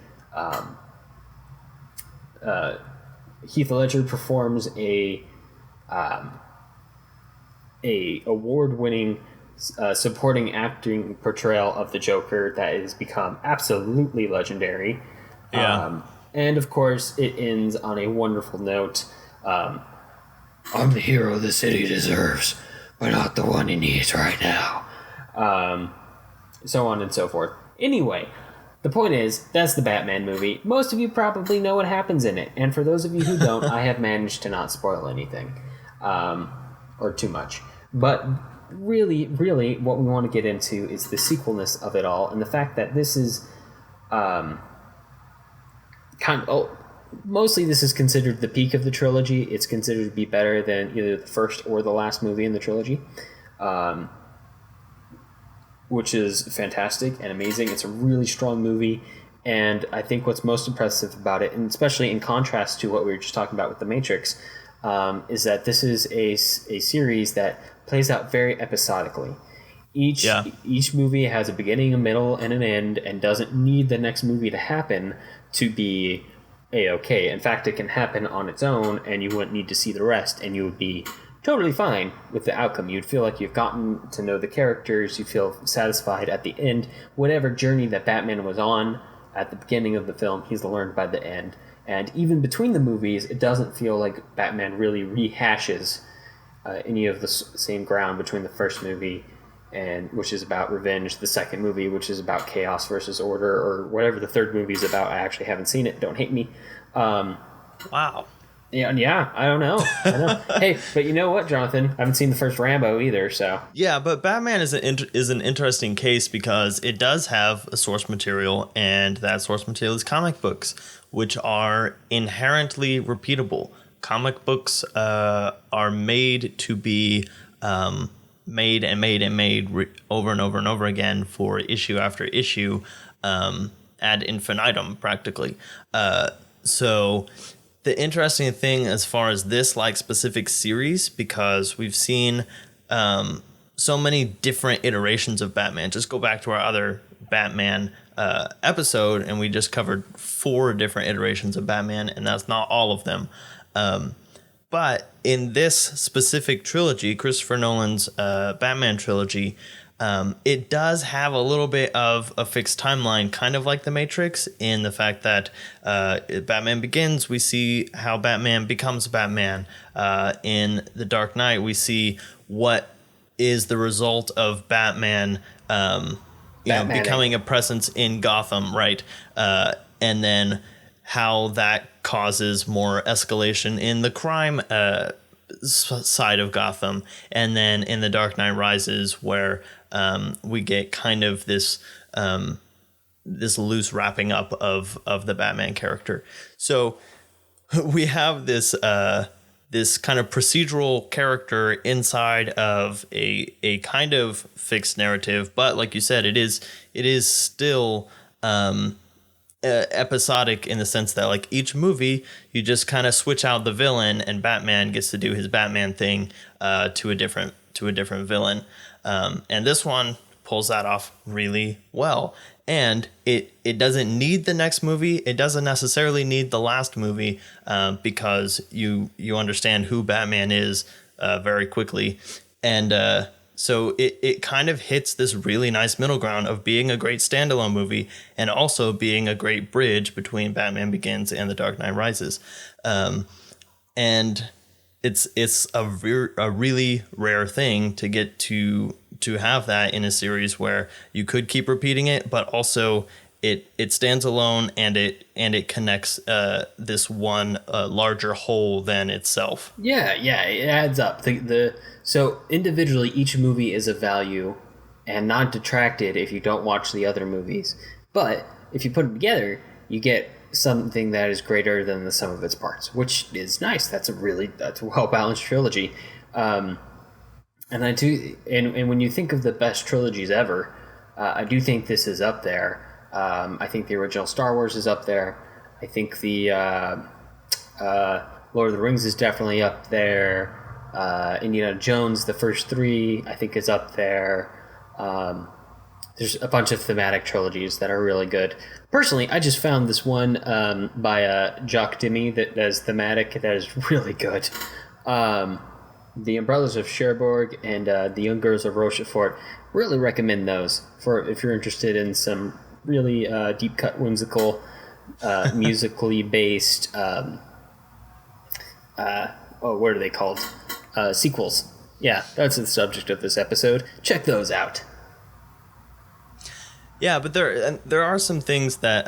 Heath Ledger performs a award-winning supporting acting portrayal of the Joker that has become absolutely legendary. Yeah. And of course, it ends on a wonderful note. I'm the hero the city deserves, but not the one he needs right now. So on and so forth. Anyway, the point is, that's the Batman movie. Most of you probably know what happens in it, and for those of you who don't, I have managed to not spoil anything, or too much. But really, what we want to get into is the sequelness of it all, and the fact that this is mostly this is considered the peak of the trilogy. It's considered to be better than either the first or the last movie in the trilogy. Which is fantastic and amazing. It's a really strong movie, and I think what's most impressive about it, and especially in contrast to what we were just talking about with The Matrix, is that this is a series that plays out very episodically. Each movie has a beginning, a middle, and an end, and doesn't need the next movie to happen to be A-okay. In fact, it can happen on its own, and you wouldn't need to see the rest, and you would be totally fine with the outcome. You'd feel like you've gotten to know the characters. You feel satisfied at the end. Whatever journey that Batman was on at the beginning of the film, he's learned by the end. And even between the movies, it doesn't feel like Batman really rehashes any of the same ground between the first movie, which is about revenge, the second movie, which is about chaos versus order, or whatever the third movie is about. I actually haven't seen it. Don't hate me. Wow. Yeah, I don't know. Hey, but you know what, Jonathan? I haven't seen the first Rambo either, so. Yeah, but Batman is an interesting case because it does have a source material, and that source material is comic books, which are inherently repeatable. Comic books are made to be made over and over and over again for issue after issue, ad infinitum, practically. So the interesting thing as far as this specific series, because we've seen so many different iterations of Batman. Just go back to our other Batman episode, and we just covered 4 different iterations of Batman, and that's not all of them. But in this specific trilogy, Christopher Nolan's Batman trilogy, it does have a little bit of a fixed timeline, kind of like The Matrix, in the fact that Batman Begins, we see how Batman becomes Batman. In The Dark Knight, we see what is the result of Batman, becoming a presence in Gotham, right? And then how that causes more escalation in the crime side of Gotham. And then in The Dark Knight Rises, where we get kind of this this loose wrapping up of the Batman character. So we have this this kind of procedural character inside of a kind of fixed narrative, but like you said, it is still episodic in the sense that like each movie you just kind of switch out the villain and Batman gets to do his Batman thing to a different villain, and this one pulls that off really well. And it doesn't need the next movie. It doesn't necessarily need the last movie because you understand who Batman is very quickly. And so it kind of hits this really nice middle ground of being a great standalone movie and also being a great bridge between Batman Begins and The Dark Knight Rises. And it's a really rare thing to get to have that in a series where you could keep repeating it, but also it stands alone and it connects this one larger whole than itself. Yeah, it adds up. So individually, each movie is of value and not detracted if you don't watch the other movies. But if you put them together, you get something that is greater than the sum of its parts, which is nice. That's a well-balanced trilogy. And I do, and when you think of the best trilogies ever, I do think this is up there. I think the original Star Wars is up there. I think the Lord of the Rings is definitely up there. Indiana Jones, the first three, I think is up there. There's a bunch of thematic trilogies that are really good. Personally, I just found this one by Jacques Demy that is thematic that is really good. The Umbrellas of Cherbourg and The Young Girls of Rochefort. Really recommend those for if you're interested in some really deep cut, whimsical, musically based. What are they called? Sequels. Yeah, that's the subject of this episode. Check those out. Yeah, but there are some things that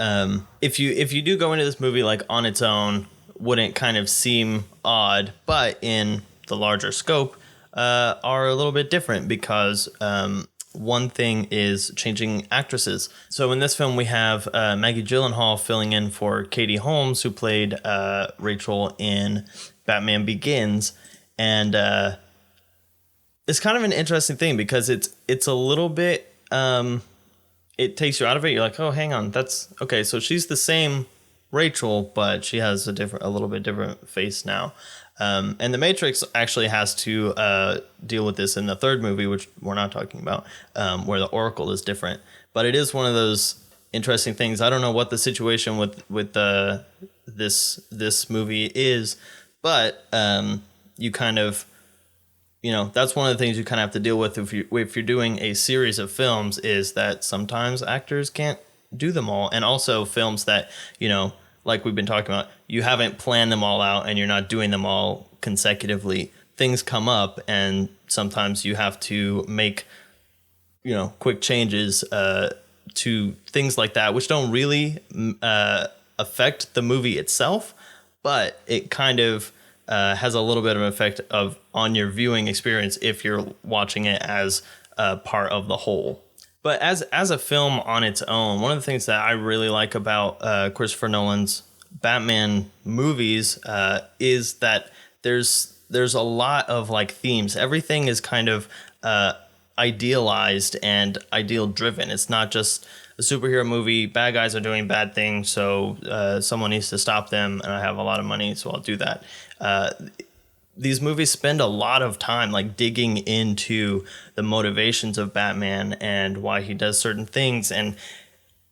if you do go into this movie like on its own, wouldn't kind of seem odd, but in the larger scope are a little bit different because one thing is changing actresses. So in this film we have Maggie Gyllenhaal filling in for Katie Holmes, who played Rachel in Batman Begins, and it's kind of an interesting thing because it's a little bit it takes you out of it. You're like, oh, hang on, that's okay. So she's the same Rachel, but she has a little bit different face now. And The Matrix actually has to deal with this in the third movie, which we're not talking about, where the Oracle is different. But it is one of those interesting things. I don't know what the situation with this movie is, but you kind of, that's one of the things you kind of have to deal with if you're doing a series of films, is that sometimes actors can't do them all, and also films that like we've been talking about, you haven't planned them all out and you're not doing them all consecutively. Things come up and sometimes you have to make, quick changes to things like that, which don't really affect the movie itself, but it kind of has a little bit of an effect on your viewing experience if you're watching it as a part of the whole. But as a film on its own, one of the things that I really like about Christopher Nolan's Batman movies is that there's a lot of like themes. Everything is kind of idealized and ideal driven. It's not just a superhero movie. Bad guys are doing bad things, so someone needs to stop them, and I have a lot of money, so I'll do that. These movies spend a lot of time like digging into the motivations of Batman and why he does certain things and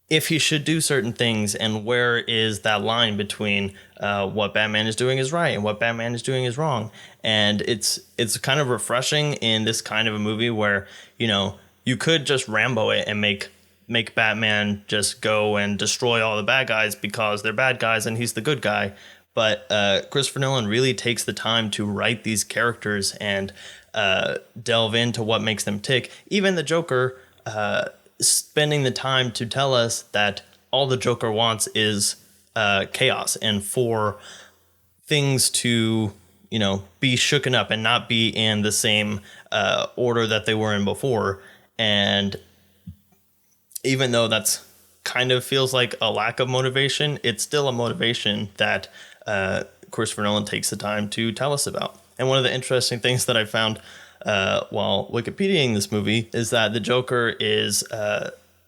if he should do certain things, and where is that line between what Batman is doing is right and what Batman is doing is wrong. And it's kind of refreshing in this kind of a movie where you could just Rambo it and make Batman just go and destroy all the bad guys because they're bad guys and he's the good guy. But Christopher Nolan really takes the time to write these characters and delve into what makes them tick. Even the Joker, spending the time to tell us that all the Joker wants is chaos and for things to, be shooken up and not be in the same order that they were in before. And even though that's kind of feels like a lack of motivation, it's still a motivation that Christopher Nolan takes the time to tell us about. And one of the interesting things that I found while Wikipediaing this movie is that the Joker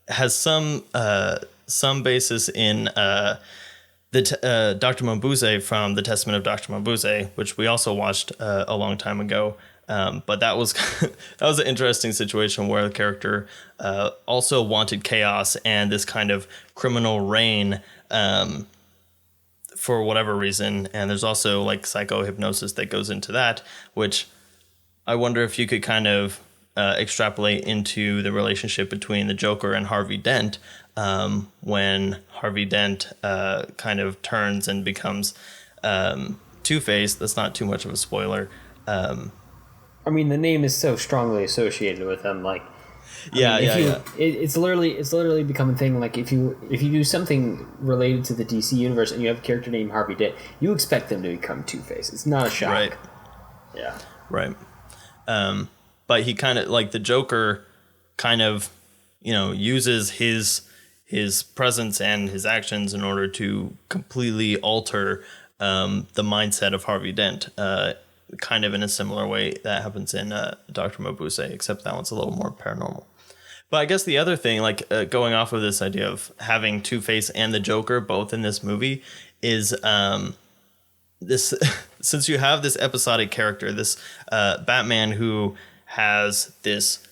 has some basis in Dr. Mabuse from The Testament of Dr. Mabuse, which we also watched a long time ago. But that was that was an interesting situation where the character also wanted chaos and this kind of criminal reign for whatever reason. And there's also like psychohypnosis that goes into that, which I wonder if you could kind of extrapolate into the relationship between the Joker and Harvey Dent when Harvey Dent kind of turns and becomes Two-Face. That's not too much of a spoiler. I mean, the name is so strongly associated with him. Like, It's literally become a thing. Like, if you do something related to the DC universe and you have a character named Harvey Dent, you expect them to become Two-Face. It's not a shock. Right. Yeah. Right. But he kind of like the Joker kind of, uses his presence and his actions in order to completely alter the mindset of Harvey Dent. Kind of in a similar way that happens in Dr. Mabuse, except that one's a little more paranormal. But I guess the other thing, like going off of this idea of having Two-Face and the Joker both in this movie is this since you have this episodic character, this Batman who has this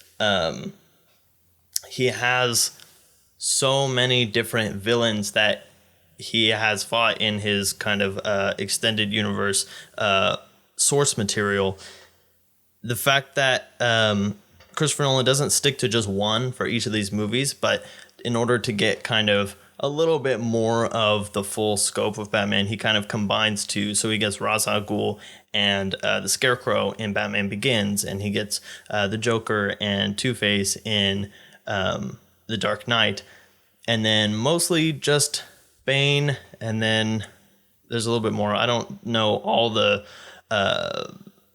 he has so many different villains that he has fought in his kind of extended universe source material. The fact that Christopher Nolan doesn't stick to just one for each of these movies, but in order to get kind of a little bit more of the full scope of Batman, he kind of combines two. So he gets Ra's al Ghul and the Scarecrow in Batman Begins, and he gets the Joker and Two-Face in The Dark Knight, and then mostly just Bane, and then there's a little bit more. I don't know all the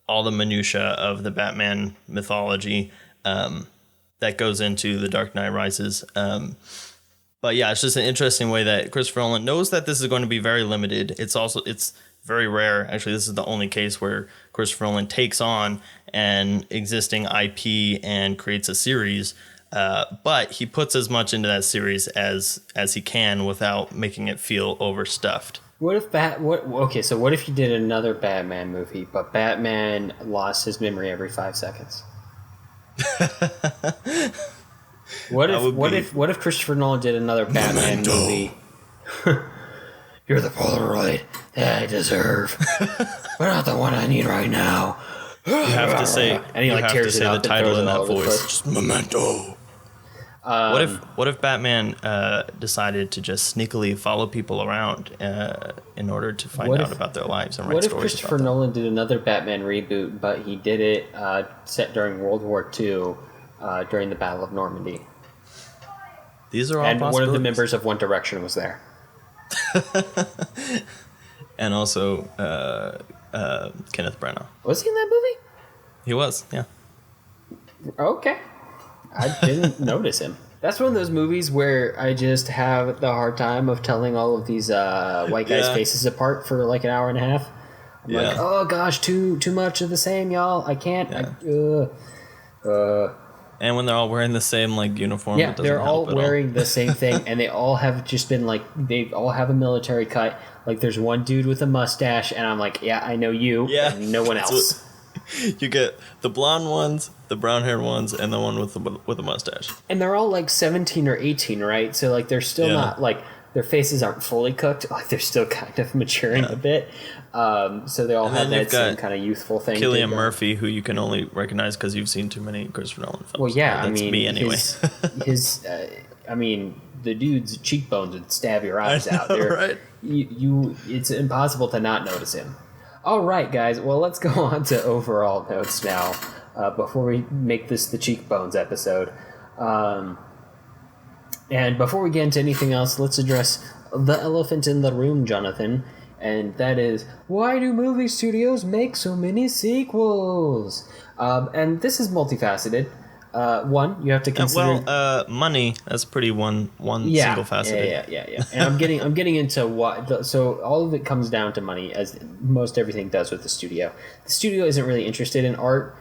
minutia of the Batman mythology that goes into The Dark Knight Rises. But yeah, it's just an interesting way that Christopher Nolan knows that this is going to be very limited. It's very rare. Actually, this is the only case where Christopher Nolan takes on an existing IP and creates a series. But he puts as much into that series as he can without making it feel overstuffed. What if you did another Batman movie, but Batman lost his memory every 5 seconds? What if Christopher Nolan did another Batman movie? You're the Polaroid that I deserve, but not the one I need right now. You have to say, and he like tears it up the title in that voice. Just Memento. What if Batman decided to just sneakily follow people around in order to find out about their lives and write stories about them? What if Christopher Nolan did another Batman reboot, but he did it set during World War II during the Battle of Normandy? These are all and possibilities. One of the members of One Direction was there. And also Kenneth Branagh. Was he in that movie? He was, yeah. Okay. I didn't notice him. That's one of those movies where I just have the hard time of telling all of these white guys' faces apart for like an hour and a half. I'm like, oh gosh, too much of the same, y'all. I can't. Yeah. And when they're all wearing the same like uniform, yeah, they're all wearing the same thing, and they all have just been like, they all have a military cut. Like, there's one dude with a mustache, and I'm like, yeah, I know you, and no one else. You get the blonde ones, the brown-haired ones, and the one with the mustache. And they're all like 17 or 18, right? So like, they're still not like, their faces aren't fully cooked. Like, they're still kind of maturing a bit. So they all have that same kind of youthful thing. Cillian Murphy, who you can only recognize because you've seen too many Christopher Nolan films. Well, yeah, that's me anyway. The dude's cheekbones would stab your eyes out. Right? It's impossible to not notice him. All right, guys. Well, let's go on to overall notes now. Before we make this the cheekbones episode. And before we get into anything else, let's address the elephant in the room, Jonathan, and that is, why do movie studios make so many sequels? And this is multifaceted. One, you have to consider. Money. That's pretty one single faceted. Yeah. And I'm getting into why. So all of it comes down to money, as most everything does with the studio. The studio isn't really interested in art.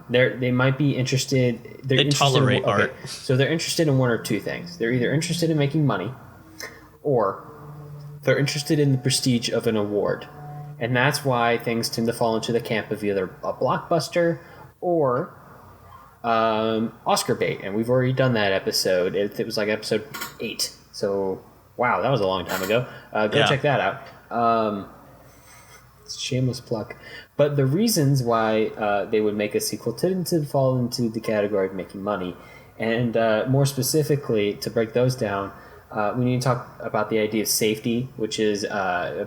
They might be interested. They tolerate art. So they're interested in one or two things. They're either interested in making money, or they're interested in the prestige of an award, and that's why things tend to fall into the camp of either a blockbuster or Oscar bait. And we've already done that episode. It was like episode 8. So wow, that was a long time ago. Check that out. Shameless plug. But the reasons why they would make a sequel tend to fall into the category of making money. And more specifically, to break those down, we need to talk about the idea of safety, which is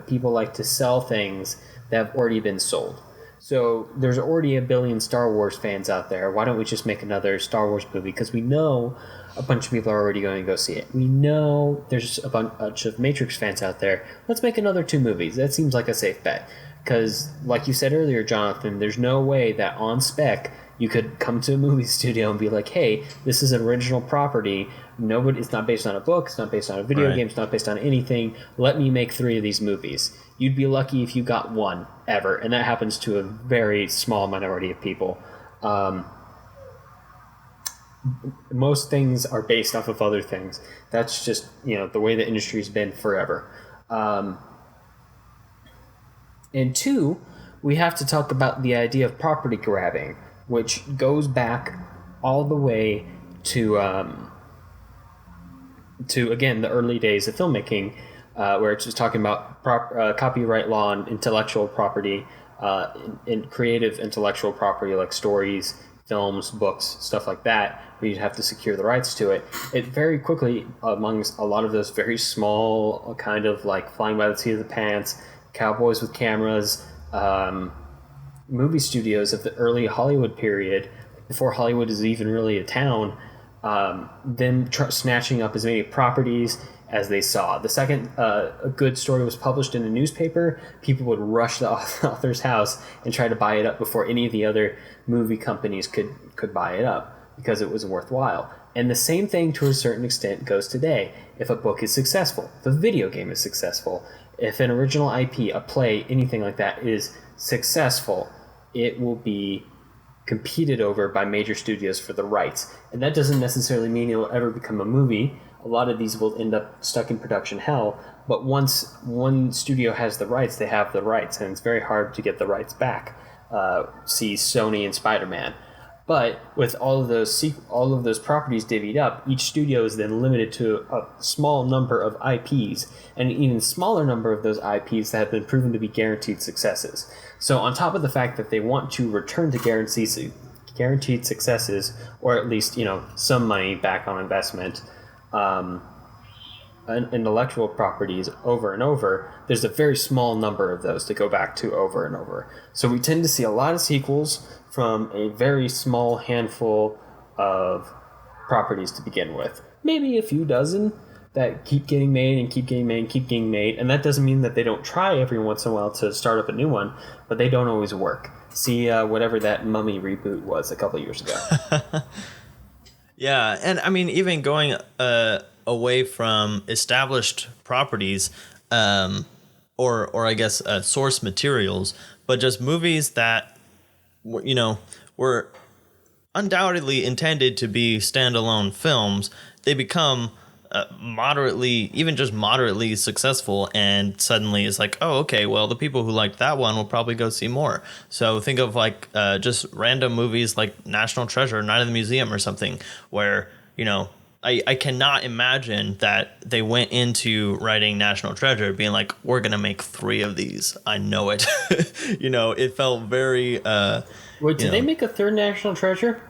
people like to sell things that have already been sold. So there's already a billion Star Wars fans out there. Why don't we just make another Star Wars movie? Because we know a bunch of people are already going to go see it. We know there's a bunch of Matrix fans out there. Let's make another 2 movies. That seems like a safe bet. Because, like you said earlier, Jonathan, there's no way that on spec you could come to a movie studio and be like, hey, this is an original property. It's not based on a book. It's not based on a video game. It's not based on anything. Let me make 3 of these movies. You'd be lucky if you got 1 ever. And that happens to a very small minority of people. Most things are based off of other things. That's just, the way the industry's been forever. And 2, we have to talk about the idea of property grabbing, which goes back all the way to again, the early days of filmmaking, where it's just talking about copyright law and intellectual property, in creative intellectual property like stories, films, books, stuff like that, where you'd have to secure the rights to it. It very quickly, amongst a lot of those very small, kind of like flying by the seat of the pants, cowboys with cameras, movie studios of the early Hollywood period, before Hollywood is even really a town, them snatching up as many properties as they saw. The second a good story was published in a newspaper, people would rush the author's house and try to buy it up before any of the other movie companies could buy it up, because it was worthwhile. And the same thing, to a certain extent, goes today. If a book is successful, if a video game is successful, if an original IP, a play, anything like that is successful, it will be competed over by major studios for the rights. And that doesn't necessarily mean it will ever become a movie. A lot of these will end up stuck in production hell, but once one studio has the rights, they have the rights, and it's very hard to get the rights back. See Sony and Spider-Man. But with all of those properties divvied up, each studio is then limited to a small number of IPs, and an even smaller number of those IPs that have been proven to be guaranteed successes. So on top of the fact that they want to return to guaranteed successes, or at least some money back on investment, intellectual properties over and over, there's a very small number of those to go back to over and over. So we tend to see a lot of sequels from a very small handful of properties to begin with. Maybe a few dozen that keep getting made and keep getting made and keep getting made. And that doesn't mean that they don't try every once in a while to start up a new one, but they don't always work. See whatever that Mummy reboot was a couple years ago. Yeah, and I mean, even going away from established properties, or I guess source materials, but just movies that were undoubtedly intended to be standalone films, they become moderately successful, and suddenly it's like, oh, okay, well, the people who liked that one will probably go see more. So think of like just random movies like National Treasure, Night of the Museum or something, where, I cannot imagine that they went into writing National Treasure being like, we're going to make 3 of these. I know it. It felt very... Wait, did they make a 3rd National Treasure?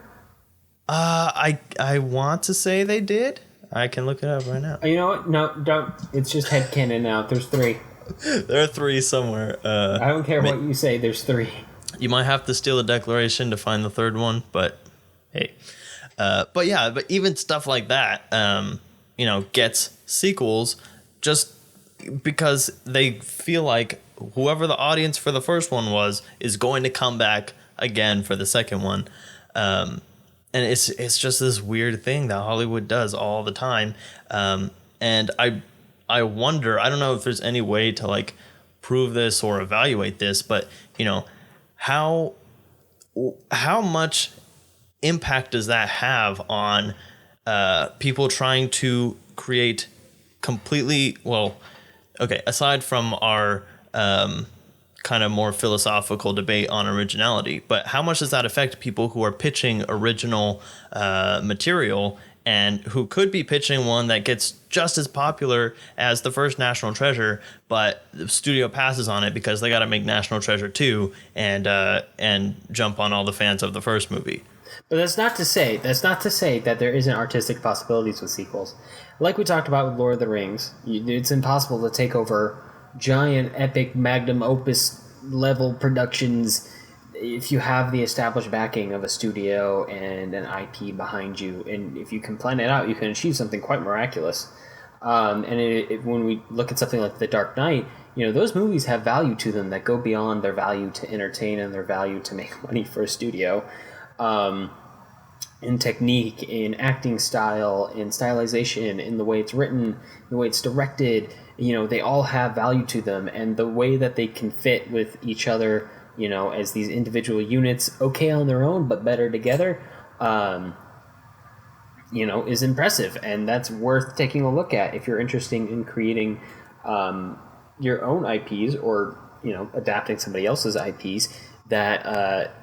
I want to say they did. I can look it up right now. You know what? No, don't. It's just headcanon now. There's 3. There are 3 somewhere. I don't care what you say. There's 3. You might have to steal a declaration to find the 3rd one, but hey. But even stuff like that, gets sequels just because they feel like whoever the audience for the first one was is going to come back again for the second one. And it's just this weird thing that Hollywood does all the time. And I wonder, I don't know if there's any way to like prove this or evaluate this, but how much impact does that have on people trying to create completely, well, okay, aside from our kind of more philosophical debate on originality, but how much does that affect people who are pitching original material and who could be pitching one that gets just as popular as the first National Treasure, but the studio passes on it because they got to make National Treasure 2 and jump on all the fans of the first movie. But that's not to say that there isn't artistic possibilities with sequels. Like we talked about with Lord of the Rings, it's impossible to take over giant, epic, magnum opus level productions if you have the established backing of a studio and an IP behind you. And if you can plan it out, you can achieve something quite miraculous. When we look at something like The Dark Knight, those movies have value to them that go beyond their value to entertain and their value to make money for a studio. In technique, in acting style, in stylization, in the way it's written, the way it's directed, they all have value to them, and the way that they can fit with each other, as these individual units, okay on their own, but better together, is impressive, and that's worth taking a look at if you're interested in creating your own IPs or, adapting somebody else's IPs that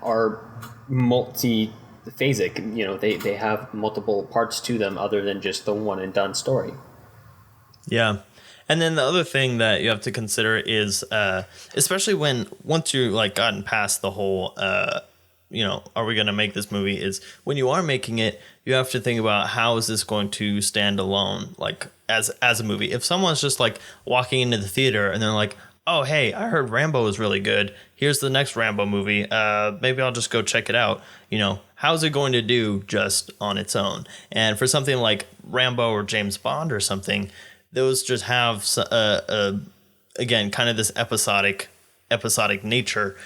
are multi-phasic. They have multiple parts to them other than just the one and done story. Yeah. And then the other thing that you have to consider is, especially once you like gotten past the whole, are we going to make this movie, is when you are making it, you have to think about how is this going to stand alone, like as a movie. If someone's just like walking into the theater and they're like, oh, hey, I heard Rambo is really good. Here's the next Rambo movie. Maybe I'll just go check it out. How's it going to do just on its own? And for something like Rambo or James Bond or something, those just have, again, kind of this episodic nature,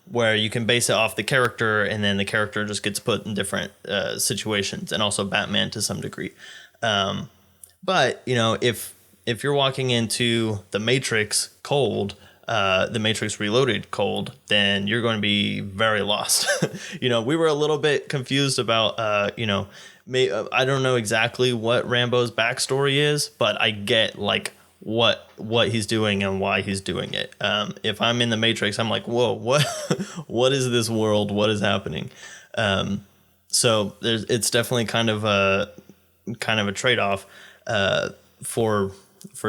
where you can base it off the character, and then the character just gets put in different situations, and also Batman to some degree. But if you're walking into The Matrix cold, The Matrix Reloaded cold, then you're going to be very lost. We were a little bit confused about, I don't know exactly what Rambo's backstory is, but I get like what he's doing and why he's doing it. If I'm in The Matrix, I'm like, whoa, what is this world? What is happening? So it's definitely kind of a trade-off for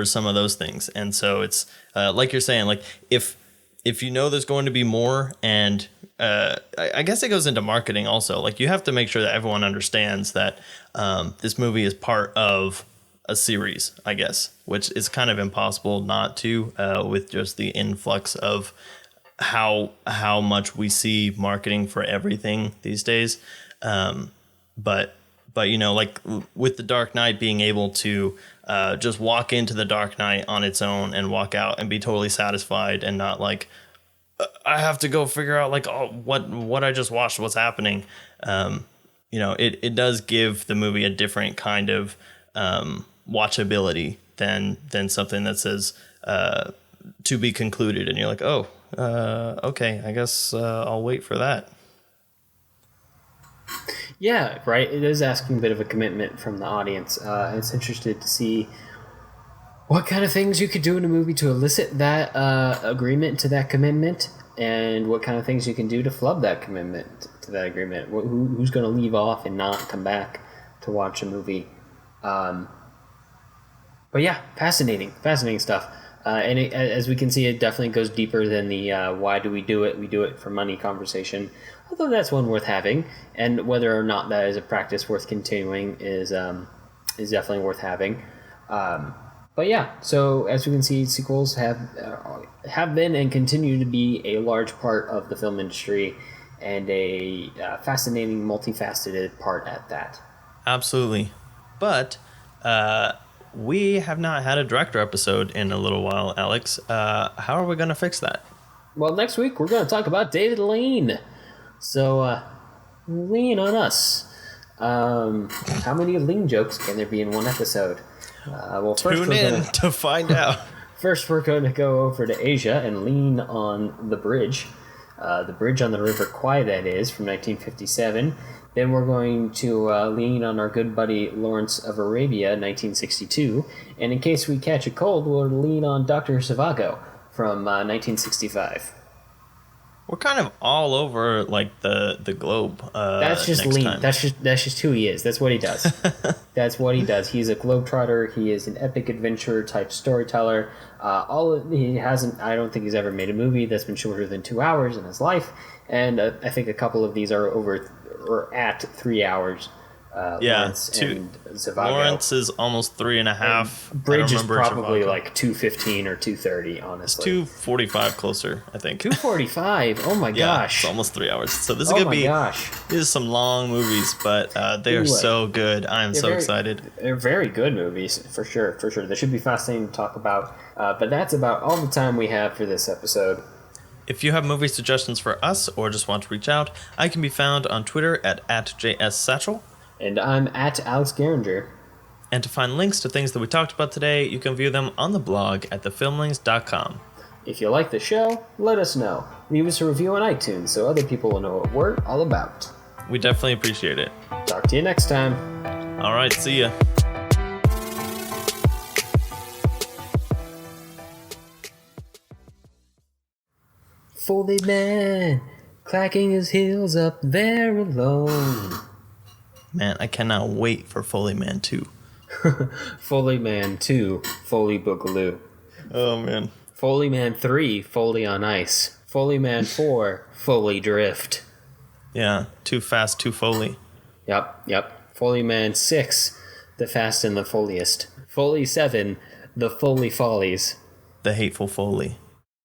some of those things. And so it's like you're saying, like if there's going to be more, and I guess it goes into marketing also, like you have to make sure that everyone understands that this movie is part of a series, I guess, which is kind of impossible not to, with just the influx of how much we see marketing for everything these days. But like with The Dark Knight, being able to just walk into The Dark Knight on its own and walk out and be totally satisfied, and not like, I have to go figure out like, oh, what I just watched, what's happening. It does give the movie a different kind of watchability than something that says to be concluded, and you're like, oh, okay, I guess I'll wait for that. Yeah, right. It is asking a bit of a commitment from the audience. It's interested to see what kind of things you could do in a movie to elicit that agreement to that commitment, and what kind of things you can do to flub that commitment to that agreement. Who's going to leave off and not come back to watch a movie? But yeah, fascinating stuff. And as we can see, it definitely goes deeper than the why do we do it? We do it for money conversation. Although that's one worth having, and whether or not that is a practice worth continuing is definitely worth having. But yeah, so as we can see, sequels have been and continue to be a large part of the film industry, and a fascinating, multifaceted part at that. Absolutely. But we have not had a director episode in a little while, Alex. How are we going to fix that? Well, next week we're going to talk about David Lean. So, lean on us. How many lean jokes can there be in one episode? First Tune in to find out. First, we're going to go over to Asia and lean on the bridge. The bridge on the River Kwai, that is, from 1957. Then we're going to lean on our good buddy Lawrence of Arabia, 1962. And in case we catch a cold, we'll lean on Dr. Zhivago from 1965. We're kind of all over like the globe. That's just next lean. time. That's just who he is. That's what he does. That's what he does. He's a globetrotter. He is an epic adventure type storyteller. He hasn't. I don't think he's ever made a movie that's been shorter than 2 hours in his life. And I think a couple of these are over or at 3 hours. Lawrence and Zhivago. Lawrence is almost 3.5. Bridge is probably like 2:15 or 2:30. Honestly, 2:45 closer, I think. 2:45. Oh my gosh! It's almost 3 hours. So this is gonna be. These are some long movies, but they are so good. I'm so excited. They're very good movies for sure. For sure, they should be fascinating to talk about. But that's about all the time we have for this episode. If you have movie suggestions for us or just want to reach out, I can be found on Twitter at @JSSatchel. And I'm at Alex Geringer. And to find links to things that we talked about today, you can view them on the blog at thefilmlings.com. If you like the show, let us know. Leave us a review on iTunes so other people will know what we're all about. We definitely appreciate it. Talk to you next time. All right, see ya. Foley Man, clacking his heels up there alone. Man, I cannot wait for Foley Man 2. Foley Man 2, Foley Boogaloo. Oh, man. Foley Man 3, Foley on Ice. Foley Man 4, Foley Drift. Yeah, Too Fast, Too Foley. Yep. Foley Man 6, The Fast and the Foliest. Foley 7, The Foley Follies. The Hateful Foley.